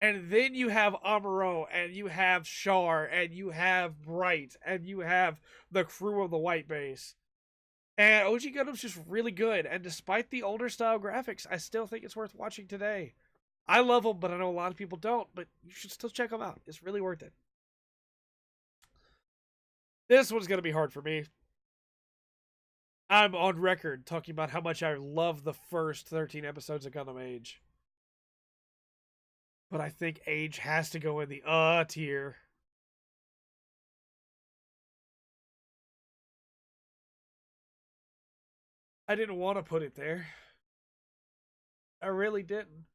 And then you have Amuro, and you have Char, and you have Bright, and you have the crew of the White Base. And OG Gundam's just really good, and despite the older style graphics, I still think it's worth watching today. I love them, but I know a lot of people don't, but you should still check them out. It's really worth it. This one's going to be hard for me. I'm on record talking about how much I love the first 13 episodes of Gundam Age. But I think Age has to go in the tier. I didn't want to put it there. I really didn't.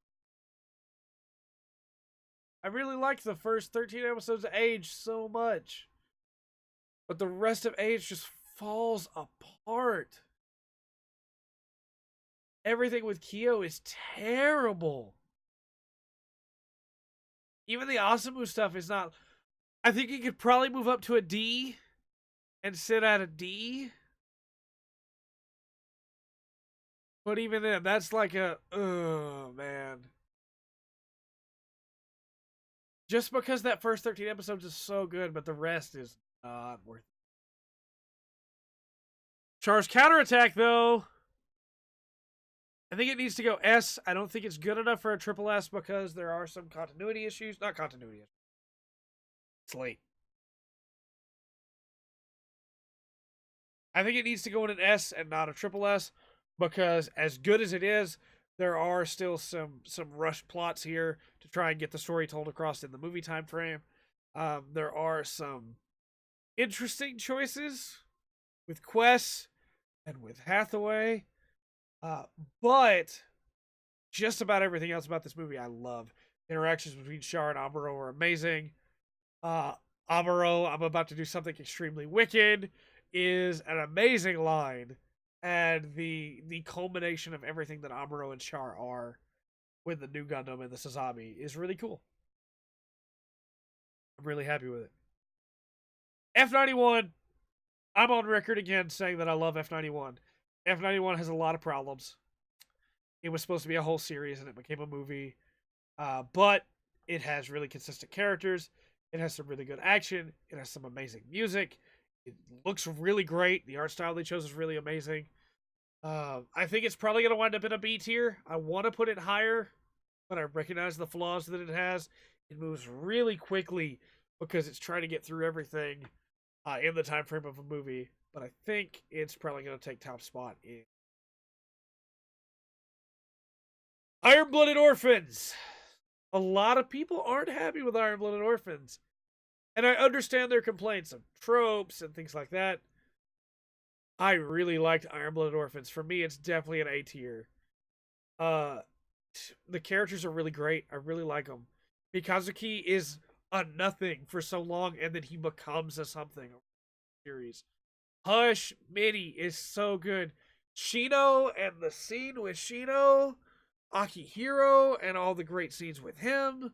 I really liked the first 13 episodes of Age so much. But the rest of Age just falls apart. Everything with Kyo is terrible. Even the Asamu stuff is not... I think he could probably move up to a D. and sit at a D. But even then, that's like a, oh man. Just because that first 13 episodes is so good, but the rest is not worth it. Char's counterattack, though. I think it needs to go S. I don't think it's good enough for a triple S because there are some continuity issues. Not continuity. It's late. I think it needs to go in an S and not a triple S because as good as it is, there are still some rushed plots here to try and get the story told across in the movie time frame. There are some interesting choices with Quest and with Hathaway, but just about everything else about this movie I love. Interactions between Char and Amuro are amazing. Amuro, I'm about to do something extremely wicked, is an amazing line, and the culmination of everything that Amuro and Char are with the new Gundam and the Sasami is really cool. I'm really happy with it. F91, I'm on record again saying that I love F91. F91 has a lot of problems. It was supposed to be a whole series and it became a movie, but it has really consistent characters. It has some really good action. It has some amazing music. It looks really great. The art style they chose is really amazing. I think it's probably going to wind up in a B tier. I want to put it higher, but I recognize the flaws that it has. It moves really quickly because it's trying to get through everything in the time frame of a movie. But I think it's probably going to take top spot in Iron-Blooded Orphans. A lot of people aren't happy with Iron-Blooded Orphans. And I understand their complaints of tropes and things like that. I really liked Iron-Blooded Orphans. For me, it's definitely an A tier. The characters are really great. I really like them. Mikazuki is a nothing for so long, and then he becomes a something. Series. Hush Midi is so good. Shino and the scene with Shino, Akihiro, and all the great scenes with him.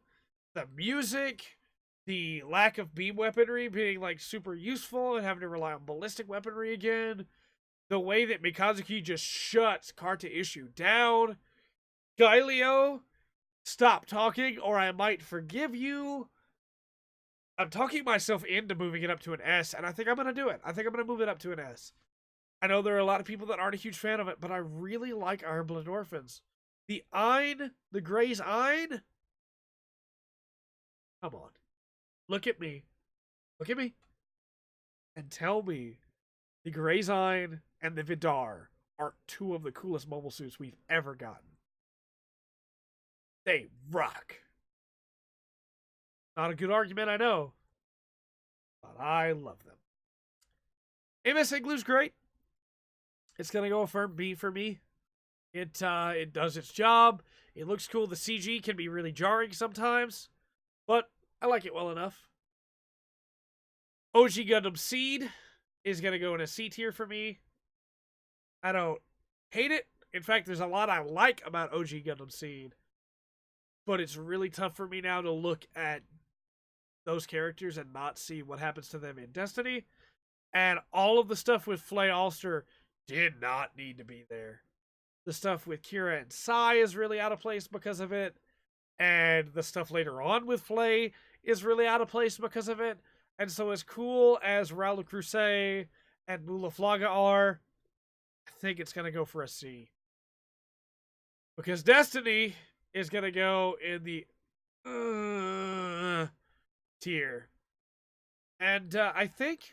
The music, the lack of beam weaponry being like super useful and having to rely on ballistic weaponry again. The way that Mikazuki just shuts Karta Issue down. Gailio, stop talking or I might forgive you. I'm talking myself into moving it up to an S, and I think I'm going to do it. I think I'm going to move it up to an S. I know there are a lot of people that aren't a huge fan of it, but I really like Iron-Blooded Orphans. The Ein, the Grey's Ein? Come on. Look at me. Look at me. And tell me the Grey's Ein and the Vidar are two of the coolest mobile suits we've ever gotten. They rock. Not a good argument, I know. But I love them. MS Igloo's great. It's going to go a firm B for me. It does its job. It looks cool. The CG can be really jarring sometimes. But I like it well enough. OG Gundam Seed is going to go in a C tier for me. I don't hate it. In fact, there's a lot I like about OG Gundam Seed. But it's really tough for me now to look at those characters and not see what happens to them in Destiny. And all of the stuff with Flay Alster did not need to be there. The stuff with Kira and Sai is really out of place because of it. And the stuff later on with Flay is really out of place because of it. And so as cool as Raul Crusade and Mulaflaga are, I think it's going to go for a C. Because Destiny is going to go in the tier. And I think,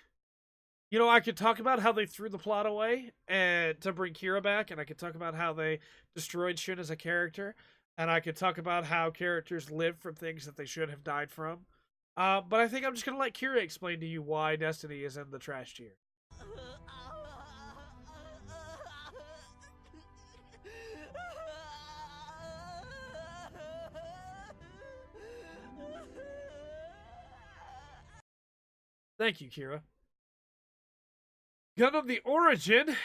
I could talk about how they threw the plot away and to bring Kira back, and I could talk about how they destroyed Shin as a character, and I could talk about how characters live from things that they should have died from. But I think I'm just going to let Kira explain to you why Destiny is in the trash tier. Thank you, Kira. Gundam the Origin.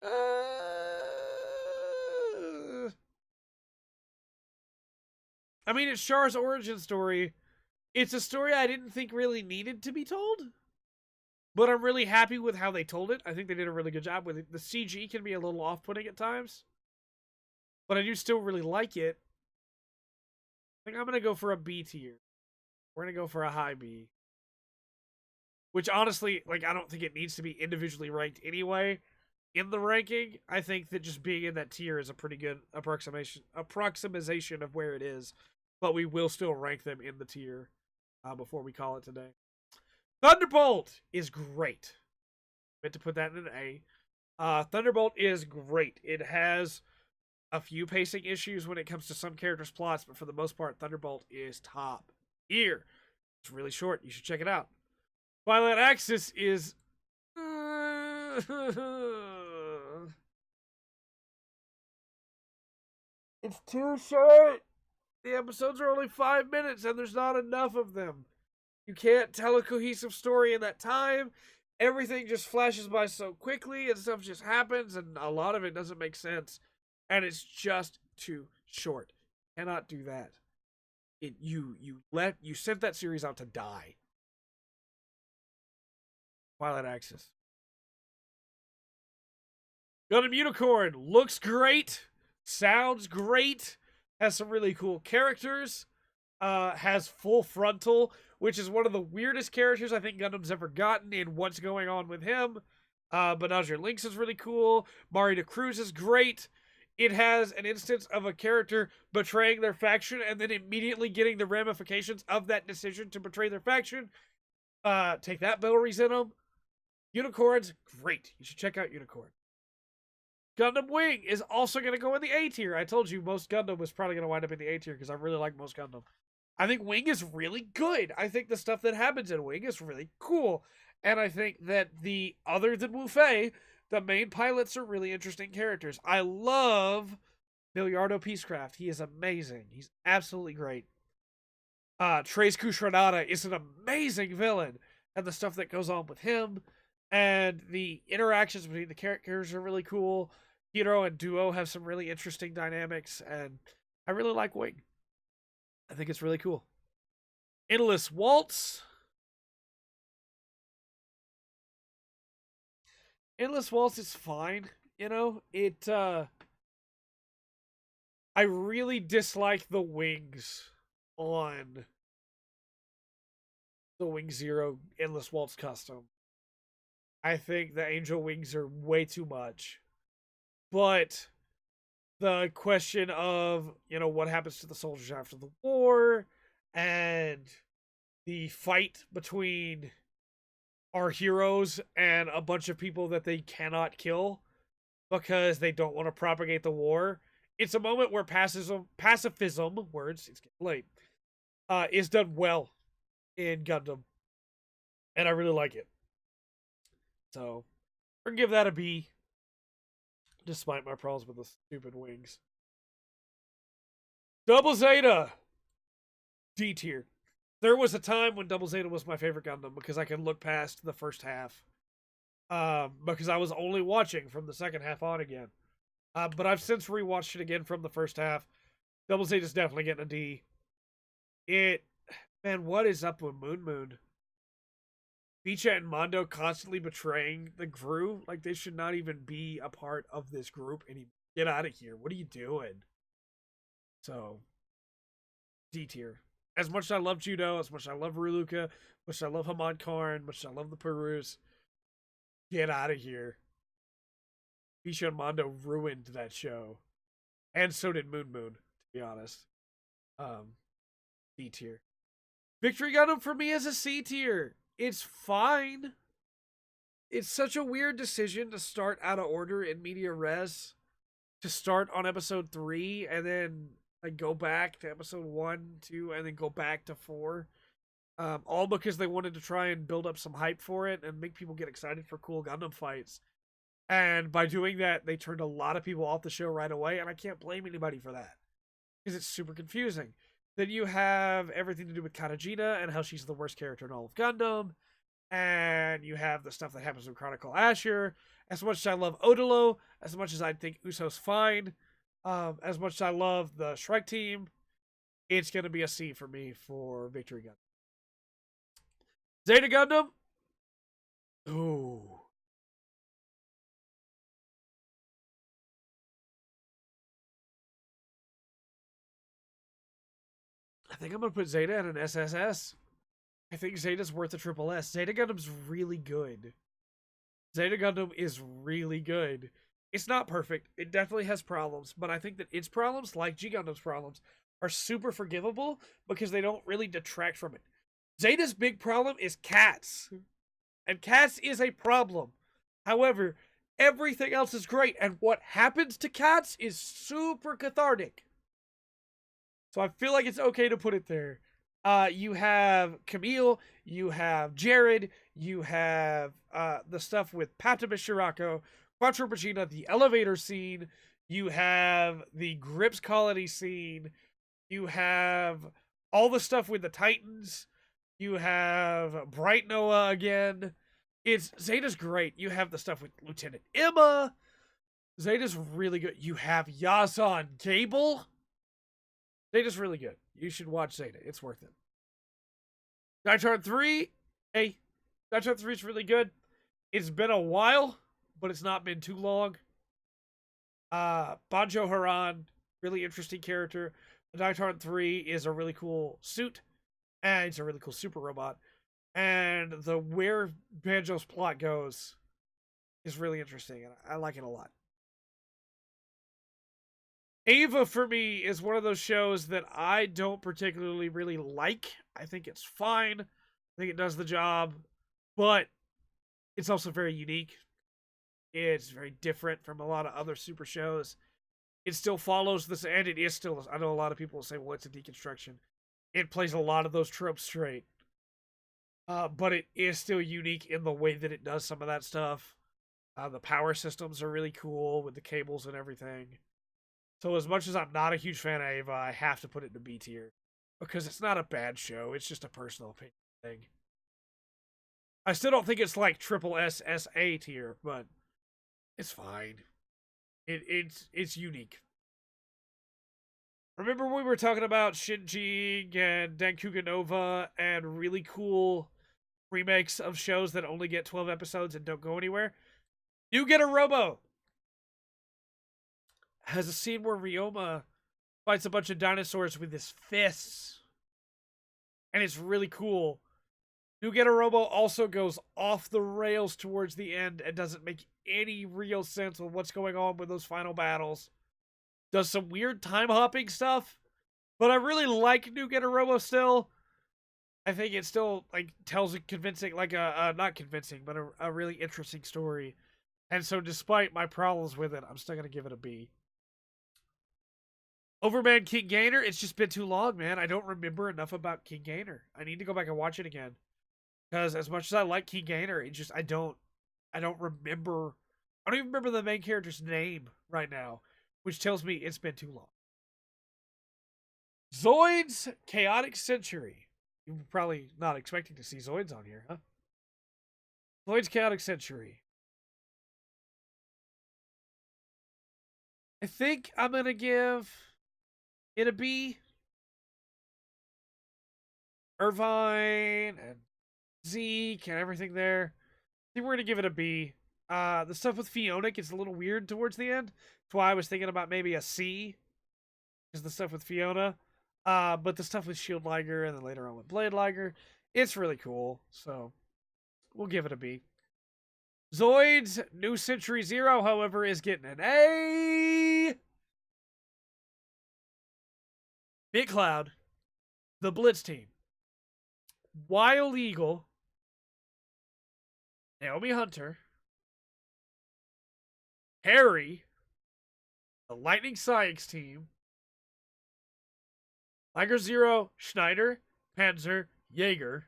I mean, it's Char's origin story. It's a story I didn't think really needed to be told. But I'm really happy with how they told it. I think they did a really good job with it. The CG can be a little off-putting at times, but I do still really like it. I think I'm going to go for a B tier. We're going to go for a high B. Which honestly, like, I don't think it needs to be individually ranked anyway in the ranking. I think that just being in that tier is a pretty good approximation of where it is. But we will still rank them in the tier before we call it today. Thunderbolt is great. Meant to put that in an A. Thunderbolt is great. It has a few pacing issues when it comes to some characters' plots, but for the most part, Thunderbolt is top tier. It's really short. You should check it out. Twilight Axis is... It's too short. The episodes are only 5 minutes, and there's not enough of them. You can't tell a cohesive story in that time. Everything just flashes by so quickly, and stuff just happens, and a lot of it doesn't make sense. And it's just too short. You cannot do that. You sent that series out to die. Twilight Axis. Gundam Unicorn looks great, sounds great, has some really cool characters, has full frontal, which is one of the weirdest characters I think Gundam's ever gotten in what's going on with him. Benazir Lynx is really cool. Marita Cruz is great. It has an instance of a character betraying their faction and then immediately getting the ramifications of that decision to betray their faction. Take that, Bellry's in them. Unicorn's great. You should check out Unicorn. Gundam Wing is also going to go in the A tier. I told you most Gundam was probably going to wind up in the A tier because I really like most Gundam. I think Wing is really good. I think the stuff that happens in Wing is really cool. And I think that other than Wu Fei, the main pilots are really interesting characters. I love Miliardo Peacecraft. He is amazing. He's absolutely great. Trey's Kushranada is an amazing villain. And the stuff that goes on with him. And the interactions between the characters are really cool. Hiro and Duo have some really interesting dynamics. And I really like Wing. I think it's really cool. Endless Waltz. Endless Waltz is fine. You know, I really dislike the wings on the Wing Zero Endless Waltz custom. I think the angel wings are way too much. But the question of, what happens to the soldiers after the war and the fight between our heroes and a bunch of people that they cannot kill because they don't want to propagate the war. It's a moment where pacifism, words, it's getting late, is done well in Gundam. And I really like it. So, we're going to give that a B. Despite my problems with the stupid wings. Double Zeta. D tier. There was a time when Double Zeta was my favorite Gundam because I could look past the first half. Because I was only watching from the second half on again. But I've since rewatched it again from the first half. Double Zeta's definitely getting a D. Man, what is up with Moon Moon? Bicha and Mondo constantly betraying the crew. Like, they should not even be a part of this group anymore. Get out of here. What are you doing? So, D tier. As much as I love Judo, as much as I love Ruluka, as much as I love Hamad Karn, as much as I love the Perus, get out of here. Bicha and Mondo ruined that show. And so did Moon Moon, to be honest. D tier. Victory Gundam for me is a C tier. It's fine. It's such a weird decision to start out of order in Media Res. To start on episode 3 and then go back to episode 1, 2, and then go back to 4. All because they wanted to try and build up some hype for it and make people get excited for cool Gundam fights. And by doing that, they turned a lot of people off the show right away, and I can't blame anybody for that. Because it's super confusing. Then you have everything to do with Katajina and how she's the worst character in all of Gundam. And you have the stuff that happens with Chronicle Asher. As much as I love Odilo, as much as I think Uso's fine, as much as I love the Shrek team, it's going to be a C for me for Victory Gundam. Zeta Gundam, Ooh. I think I'm gonna put Zeta in an SSS. I think Zeta's worth a triple S. Zeta Gundam's really good. Zeta Gundam is really good. It's not perfect. It definitely has problems, but I think that its problems, like G Gundam's problems, are super forgivable because they don't really detract from it. Zeta's big problem is cats, and cats is a problem. However, everything else is great, and what happens to cats is super cathartic. So I feel like it's okay to put it there. You have Camille, you have Jared, you have the stuff with Patamis Shirako, Quattro Pagina, the elevator scene, you have the Grips colony scene, you have all the stuff with the Titans, you have Bright Noah again. Zeta's great. You have the stuff with Lieutenant Emma. Zeta's really good. You have Yazan Gable. Zeta's really good. You should watch Zeta. It's worth it. Nightheart 3. Hey, Nightheart 3 is really good. It's been a while, but it's not been too long. Banjo Haran, really interesting character. Nightheart 3 is a really cool suit, and it's a really cool super robot. And the where Banjo's plot goes is really interesting, and I like it a lot. Ava, for me, is one of those shows that I don't particularly really like. I think it's fine. I think it does the job. But it's also very unique. It's very different from a lot of other super shows. It still follows this, and it is still, I know a lot of people will say, well, it's a deconstruction. It plays a lot of those tropes straight. But it is still unique in the way that it does some of that stuff. The power systems are really cool with the cables and everything. So as much as I'm not a huge fan of Ava, I have to put it in the B tier. Because it's not a bad show, it's just a personal opinion thing. I still don't think it's like triple SSA tier, but it's fine. It's unique. Remember we were talking about Shinji and Dankuga Nova and really cool remakes of shows that only get 12 episodes and don't go anywhere? You Get a Robo has a scene where Ryoma fights a bunch of dinosaurs with his fists. And it's really cool. You Get a Robo also goes off the rails towards the end and doesn't make any real sense of what's going on with those final battles. Does some weird time hopping stuff, but I really like New Get a Robo still. I think it still like tells a convincing, like not convincing, but a really interesting story. And so despite my problems with it, I'm still going to give it a B. Overman King Gainer, it's just been too long, man. I don't remember enough about King Gainer. I need to go back and watch it again. Because as much as I like King Gainer, it just I don't remember. I don't even remember the main character's name right now, which tells me it's been too long. Zoid's Chaotic Century. You're probably not expecting to see Zoids on here, huh? Zoid's Chaotic Century. I think I'm gonna give it a B. Irvine and Zeke and everything there. I think we're gonna give it a B. The stuff with Fiona gets a little weird towards the end. That's why I was thinking about maybe a C. Is the stuff with Fiona. But the stuff with Shield Liger and then later on with Blade Liger, it's really cool. So we'll give it a B. Zoid's New Century Zero, however, is getting an A. Big Cloud, the Blitz team, Wild Eagle, Naomi Hunter, Harry, the Lightning Sykes team, Liger Zero, Schneider, Panzer, Jaeger.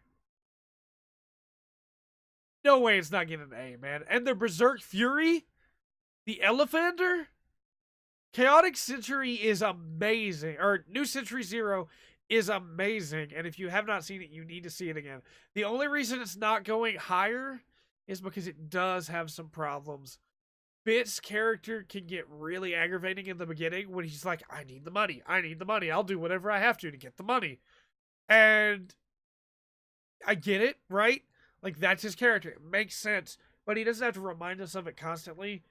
No way it's not getting an A, man. And the Berserk Fury, the Elephander, Chaotic Century is amazing. Or New Century Zero is amazing. And if you have not seen it, you need to see it again. The only reason it's not going higher is because it does have some problems. Bit's character can get really aggravating in the beginning when he's like, I need the money. I need the money. I'll do whatever I have to get the money. And I get it, right? Like, that's his character. It makes sense. But he doesn't have to remind us of it constantly.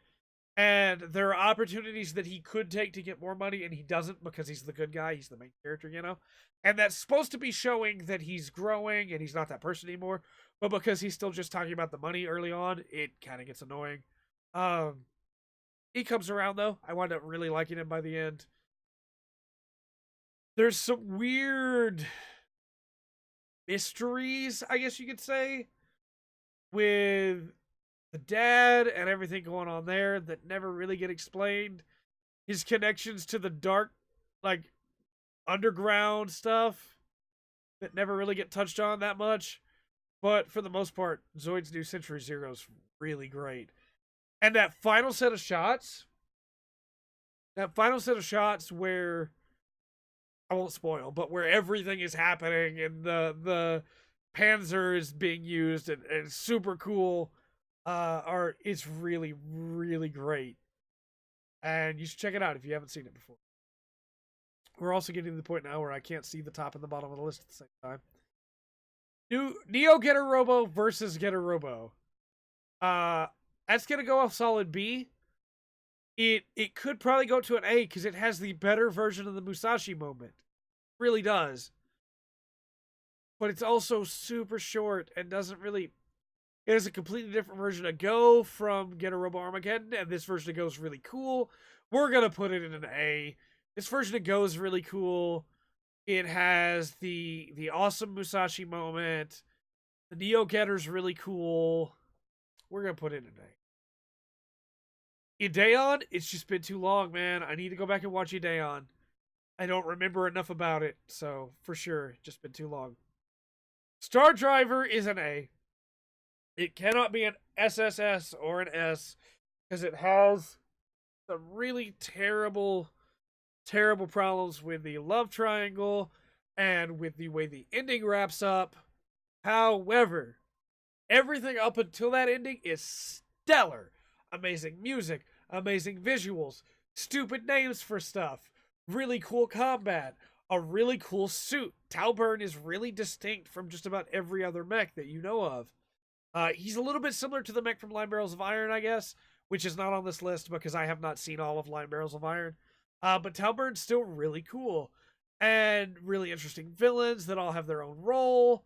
And there are opportunities that he could take to get more money, and he doesn't because he's the good guy. He's the main character, you know? And that's supposed to be showing that he's growing and he's not that person anymore. But because he's still just talking about the money early on, it kind of gets annoying. He comes around, though. I wound up really liking him by the end. There's some weird mysteries, I guess you could say, with the dad and everything going on there that never really get explained. His connections to the dark, like, underground stuff that never really get touched on that much. But for the most part, Zoid's New Century Zero is really great. And that final set of shots where, I won't spoil, but where everything is happening and the Panzer is being used and it's super cool. It's really, really great. And you should check it out if you haven't seen it before. We're also getting to the point now where I can't see the top and the bottom of the list at the same time. New Neo Getter Robo versus Getter Robo. That's gonna go off solid B. It could probably go to an A because it has the better version of the Musashi moment. It really does. But it's also super short and doesn't really. It is a completely different version of Go from Getter Robo Armageddon, and this version of Go is really cool. We're gonna put it in an A. This version of Go is really cool. It has the awesome Musashi moment. The Neo Getter's really cool. We're gonna put it in an A. Ideon, it's just been too long, man. I need to go back and watch Ideon. I don't remember enough about it, so for sure, just been too long. Star Driver is an A. It cannot be an SSS or an S because it has some really terrible, terrible problems with the love triangle and with the way the ending wraps up. However, everything up until that ending is stellar. Amazing music, amazing visuals, stupid names for stuff, really cool combat, a really cool suit. Talburn is really distinct from just about every other mech that you know of. He's a little bit similar to the mech from Line Barrels of Iron, I guess, which is not on this list because I have not seen all of Line Barrels of Iron. But Talburn's still really cool. And really interesting villains that all have their own role.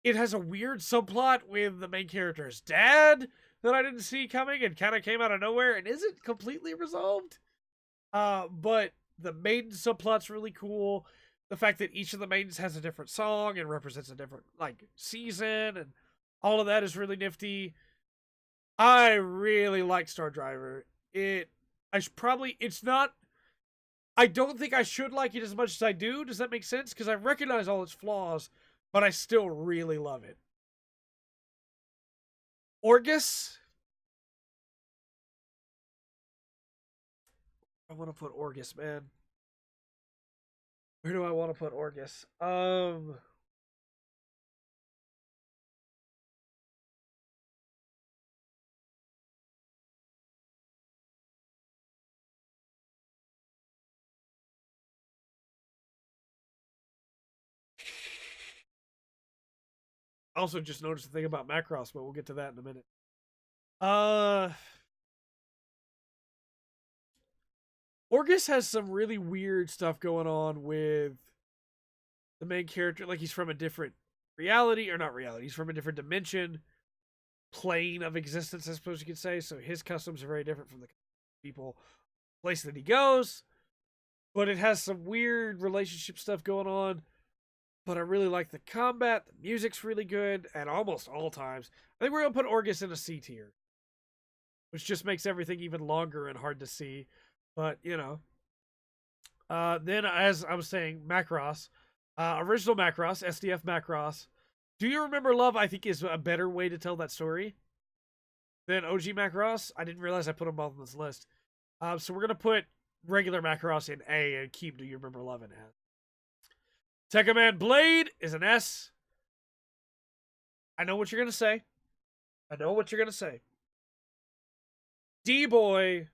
It has a weird subplot with the main character's dad that I didn't see coming and kind of came out of nowhere and isn't completely resolved. But the maiden subplot's really cool. The fact that each of the maidens has a different song and represents a different, like, season and all of that is really nifty. I really like Star Driver. It's not, I don't think I should like it as much as I do. Does that make sense? Because I recognize all its flaws, but I still really love it. Orgus. I want to put Orgus, man. Where do I want to put Orgus? Also just noticed the thing about Macross, but we'll get to that in a minute. Orgus has some really weird stuff going on with the main character. Like, he's from a different reality, or not reality, he's from a different dimension, plane of existence, I suppose you could say. So his customs are very different from the people, place that he goes. But it has some weird relationship stuff going on. But I really like the combat. The music's really good at almost all times. I think we're going to put Orgus in a C tier, which just makes everything even longer and hard to see. But, you know. Then, as I was saying, Macross. Original Macross, SDF Macross. Do You Remember Love, I think, is a better way to tell that story than OG Macross. I didn't realize I put them both on this list. So we're going to put regular Macross in A and keep Do You Remember Love in S. Tekka Man Blade is an S. I know what you're going to say. D-Boy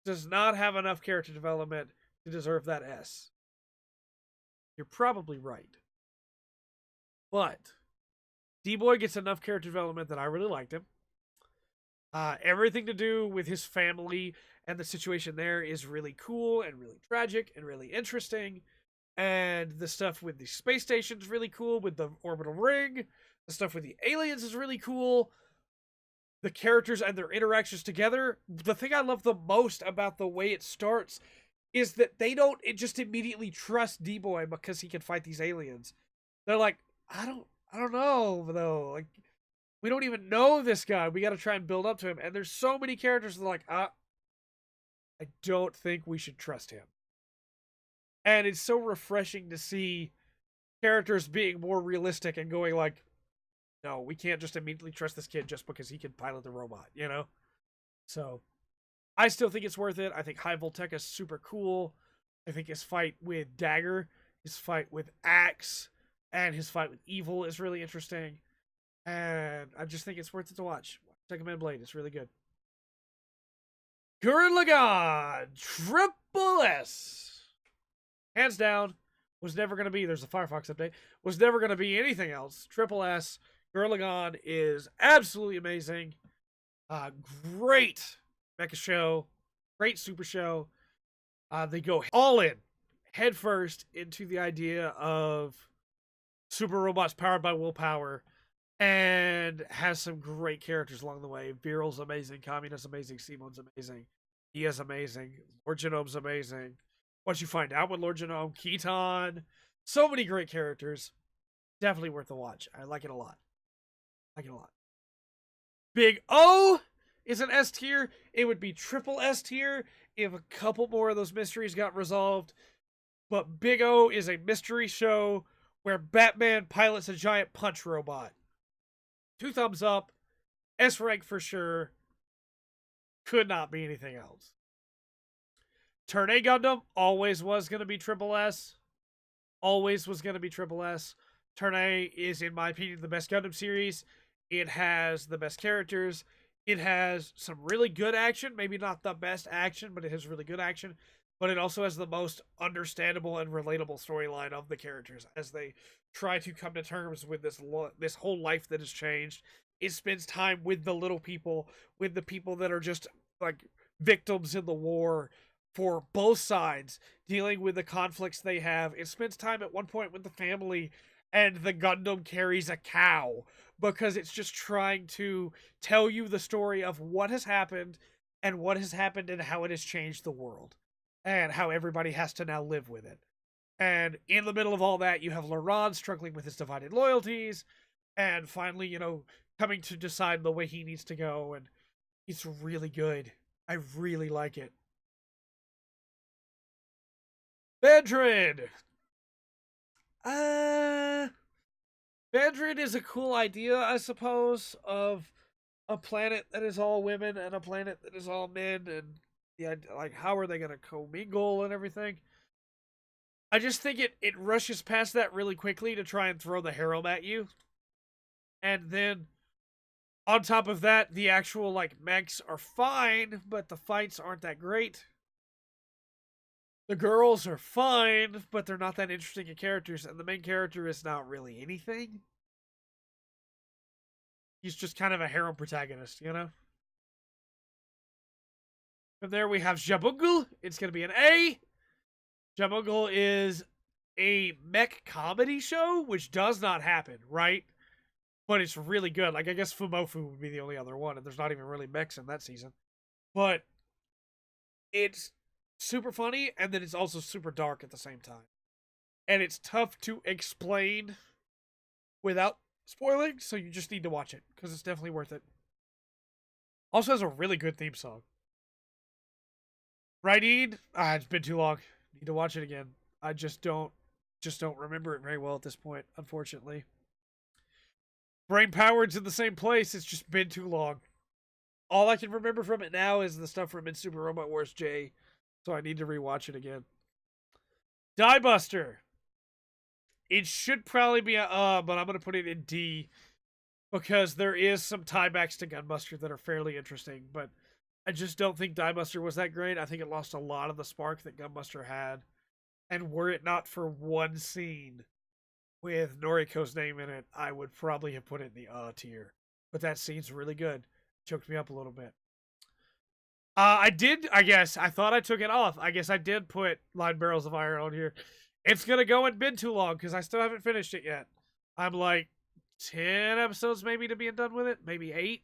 does not have enough character development to deserve that S. You're probably right. But D-Boy gets enough character development that I really liked him. Everything to do with his family and the situation there is really cool and really tragic and really interesting. And the stuff with the space station is really cool with the orbital ring. The stuff with the aliens is really cool. The characters and their interactions together. The thing I love the most about the way it starts is that they don't just immediately trust D-Boy because he can fight these aliens. They're like, I don't know though. Like, we don't even know this guy. We got to try and build up to him. And there's so many characters that are like, I don't think we should trust him. And it's so refreshing to see characters being more realistic and going like, no, we can't just immediately trust this kid just because he can pilot the robot, you know? So, I still think it's worth it. I think High Voltech is super cool. I think his fight with Dagger, his fight with Axe, and his fight with Evil is really interesting. And I just think it's worth it to watch. Second Man Blade, it's really good. Gurren Lagann, Triple S. Hands down, was never going to be, there's a Firefox update, was never going to be anything else. Triple S, Gurren Lagann is absolutely amazing. Great mecha show, great super show. They go all in, head first, into the idea of super robots powered by willpower, and has some great characters along the way. Viral's amazing, Communist's amazing, Simon's amazing, Iya's amazing, Lord Genome's amazing. Once you find out with Lord Genome, Keaton, so many great characters. Definitely worth a watch. I like it a lot. Big O is an S tier. It would be triple S tier if a couple more of those mysteries got resolved. But Big O is a mystery show where Batman pilots a giant punch robot. 2 thumbs up. S rank for sure. Could not be anything else. Turn A Gundam always was going to be triple S. Always was going to be triple S. Turn A is, in my opinion, the best Gundam series. It has the best characters. It has some really good action. Maybe not the best action, but it has really good action. But it also has the most understandable and relatable storyline of the characters as they try to come to terms with this whole life that has changed. It spends time with the little people, with the people that are just like victims in the war for both sides, dealing with the conflicts they have. It spends time at one point with the family, and the Gundam carries a cow because it's just trying to tell you the story of what has happened and how it has changed the world and how everybody has to now live with it. And in the middle of all that, you have Laurent struggling with his divided loyalties and finally, coming to decide the way he needs to go. And it's really good. I really like it. Bandrid! Bandrid is a cool idea, I suppose, of a planet that is all women and a planet that is all men, and how are they going to commingle and everything? I just think it rushes past that really quickly to try and throw the harem at you. And then, on top of that, the actual, mechs are fine, but the fights aren't that great. The girls are fine, but they're not that interesting of characters, and the main character is not really anything. He's just kind of a harem protagonist, From there we have Jabungle. It's going to be an A. Jabungle is a mech comedy show, which does not happen, right? But it's really good. I guess Fumofu would be the only other one, and there's not even really mechs in that season. But it's super funny, and then it's also super dark at the same time. And it's tough to explain without spoiling, so you just need to watch it, because it's definitely worth it. Also has a really good theme song. Right, Ian? It's been too long. Need to watch it again. I just don't remember it very well at this point, unfortunately. Brain Powered's in the same place, it's just been too long. All I can remember from it now is the stuff from In Super Robot Wars J, so I need to rewatch it again. Die Buster. It should probably be but I'm going to put it in D because there is some tiebacks to Gunbuster that are fairly interesting, but I just don't think Die Buster was that great. I think it lost a lot of the spark that Gunbuster had, and were it not for one scene with Noriko's name in it, I would probably have put it in the tier. But that scene's really good. Choked me up a little bit. I did, I guess. I thought I took it off. I guess I did put Line Barrels of Iron on here. It's going to go and been too long because I still haven't finished it yet. I'm like 10 episodes maybe to being done with it. Maybe 8.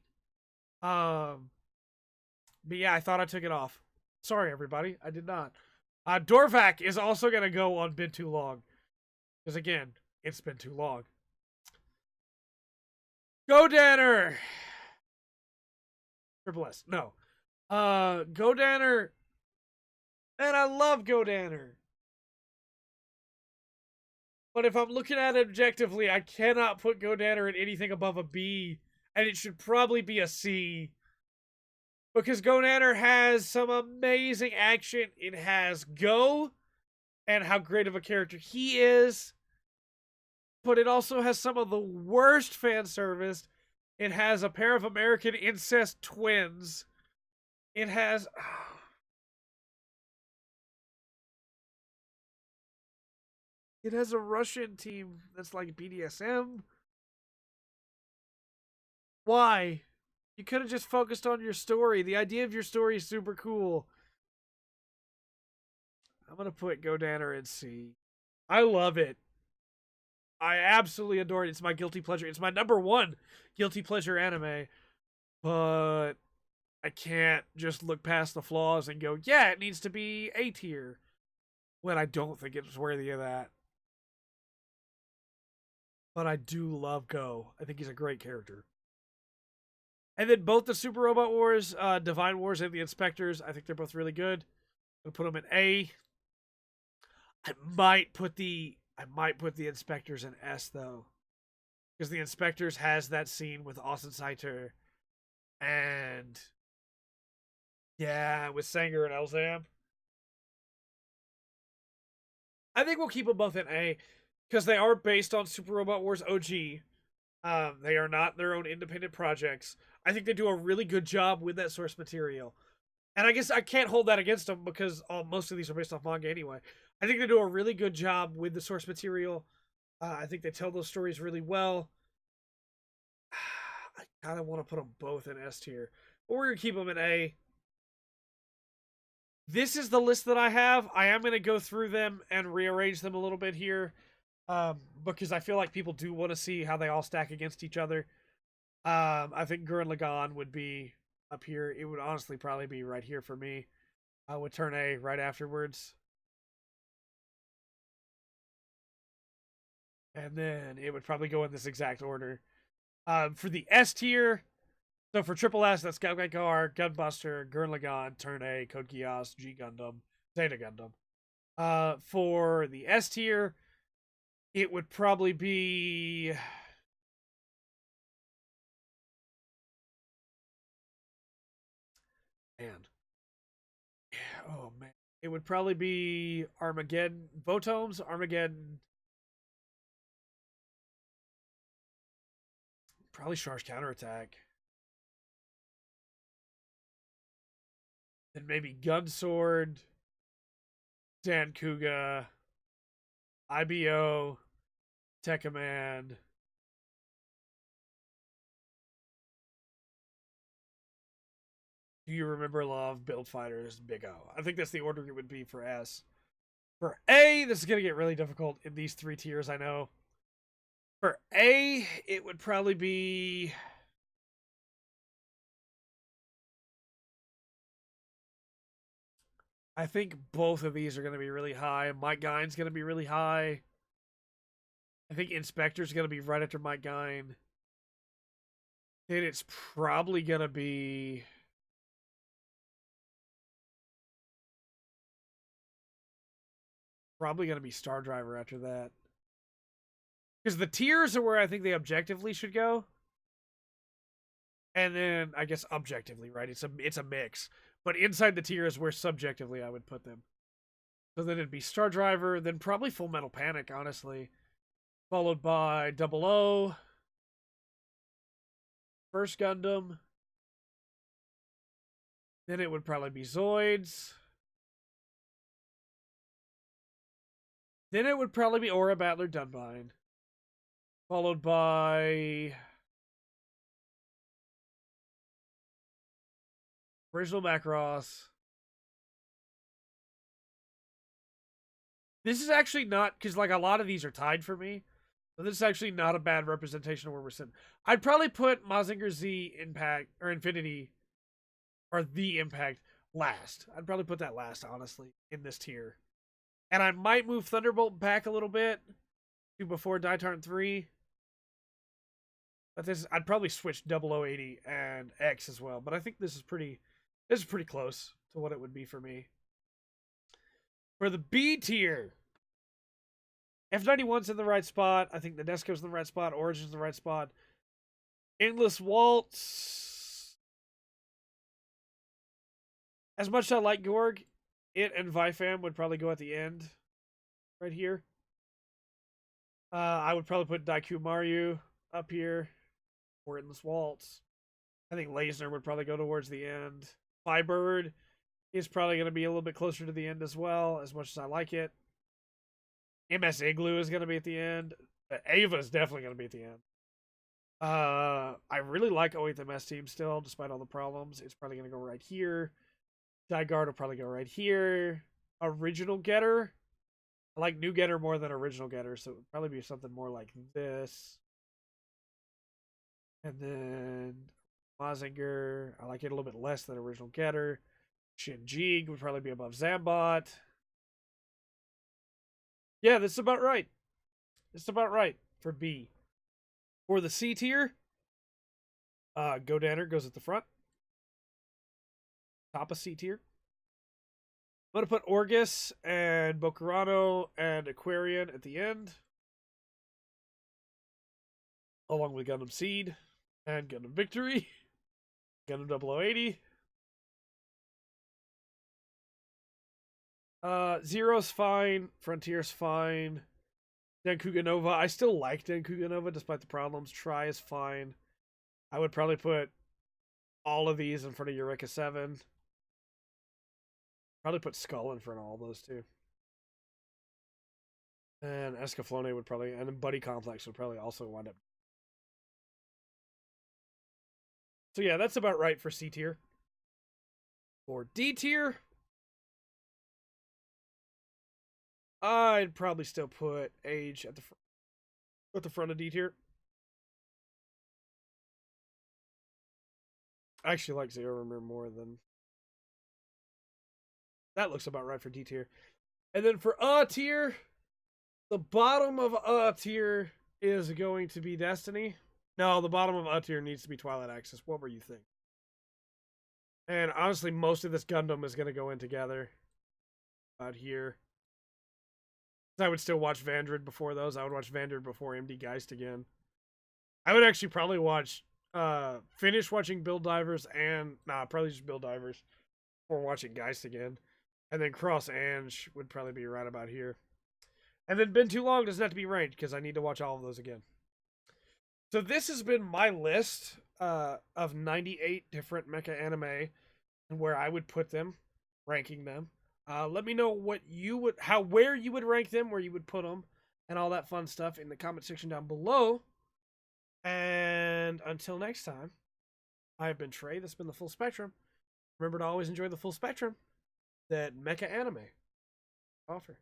But yeah, I thought I took it off. Sorry, everybody. I did not. Dorvac is also going to go on Been Too Long. Because again, it's been too long. Go Danner! Triple S. No. Go Danner. Man, I love Go Danner. But if I'm looking at it objectively, I cannot put Go Danner in anything above a B. And it should probably be a C. Because Go Danner has some amazing action. It has Go and how great of a character he is. But it also has some of the worst fan service. It has a pair of American incest twins. It has... It has a Russian team that's like BDSM. Why? You could have just focused on your story. The idea of your story is super cool. I'm going to put Go Danner in C. I love it. I absolutely adore it. It's my guilty pleasure. It's my #1 guilty pleasure anime. But I can't just look past the flaws and go, yeah, it needs to be A tier. When I don't think it's worthy of that. But I do love Go. I think he's a great character. And then both the Super Robot Wars, Divine Wars, and the Inspectors, I think they're both really good. I'll put them in A. I might put the Inspectors in S though, because the Inspectors has that scene with Austin Saiter, and yeah, with Sanger and Elzam. I think we'll keep them both in A, because they are based on Super Robot Wars OG. They are not their own independent projects. I think they do a really good job with that source material. And I guess I can't hold that against them because most of these are based off manga anyway. I think they do a really good job with the source material. I think they tell those stories really well. I kind of want to put them both in S tier. But we're going to keep them in A. This is the list that I have. I am going to go through them and rearrange them a little bit here. Because I feel like people do want to see how they all stack against each other. I think Gurren Lagann would be up here. It would honestly probably be right here for me. I would turn A right afterwards. And then it would probably go in this exact order. For the S tier, so for Triple S, that's Gunbuster, Gurren Lagann, Turn A, Code Geass, G Gundam, Zeta Gundam. For the S tier, it would probably be... Man. Oh, man. It would probably be Armageddon. Votomes, Armageddon. Probably Charge Counterattack. Then maybe Gunsword, Dan Kuga, IBO, Tekkaman. Do You Remember Love, Build Fighters, Big O. I think that's the order it would be for S. For A, this is going to get really difficult in these 3 tiers, I know. For A, it would probably be... I think both of these are going to be really high. Mike Guy's going to be really high. I think Inspector's going to be right after Mike Guy. Then it's probably going to be... Probably going to be Star Driver after that. Because the tiers are where I think they objectively should go. And then, I guess objectively, right? It's a mix. But inside the tiers where subjectively I would put them. So then it'd be Star Driver, then probably Full Metal Panic, honestly. Followed by Double O. First Gundam. Then it would probably be Zoids. Then it would probably be Aura Battler Dunbine. followed by original Macross. This is actually not, because like a lot of these are tied for me. So this is actually not a bad representation of where we're sitting. I'd probably put Mazinger Z Impact or Infinity or the Impact last. I'd probably put that last, honestly, in this tier. And I might move Thunderbolt back a little bit to before Daitarn 3. But this, I'd probably switch 0080 and X as well. But I think this is pretty close to what it would be for me. For the B tier, F91's in the right spot. I think Nadesco's in the right spot. Origin's in the right spot. Endless Waltz. As much as I like Gorg, it and Vifam would probably go at the end. Right here. I would probably put Daiku Maru up here. Or Endless Waltz. I think Lasner would probably go towards the end. Firebird is probably going to be a little bit closer to the end as well, as much as I like it. MS Igloo is going to be at the end. Ava is definitely going to be at the end. I really like 08 MS team still, despite all the problems. It's probably going to go right here. Zygarde will probably go right here. Original Getter. I like New Getter more than Original Getter, so it would probably be something more like this. And then Mazinger. I like it a little bit less than Original Getter. Shinjig would probably be above Zambot. Yeah, this is about right. This is about right for B. For the C tier, Godanner goes at the front. Top of C tier. I'm going to put Orgus and Bokurano and Aquarian at the end. Along with Gundam Seed and Gundam Victory. Gundam 0080. Zero's fine. Frontier's fine. Denkuga Nova. I still like Denkuga Nova despite the problems. Try is fine. I would probably put all of these in front of Eureka 7. Probably put Skull in front of all those too. And Escaflowne would probably, and then Buddy Complex would probably also wind up. So yeah, that's about right for C tier. For D tier, I'd probably still put Age at the front of D tier. I actually like Zero Rumor more than that. Looks about right for D tier. And then for A tier, the bottom of A tier is going to be Destiny. No, the bottom of A tier needs to be Twilight Axis. What were you thinking? And honestly, most of this Gundam is going to go in together. Out here. I would still watch Vandred before those. I would watch Vandred before MD Geist again. I would actually probably watch, finish watching Build Divers and, probably just Build Divers before watching Geist again. And then Cross Ange would probably be right about here. And then Been Too Long doesn't have to be ranked because I need to watch all of those again. So this has been my list of 98 different mecha anime and where I would put them, ranking them. Let me know what you would, where you would rank them, where you would put them, and all that fun stuff in the comment section down below. And until next time, I've been Trey. This has been the Full Spectrum. Remember to always enjoy the full spectrum that mecha anime offer.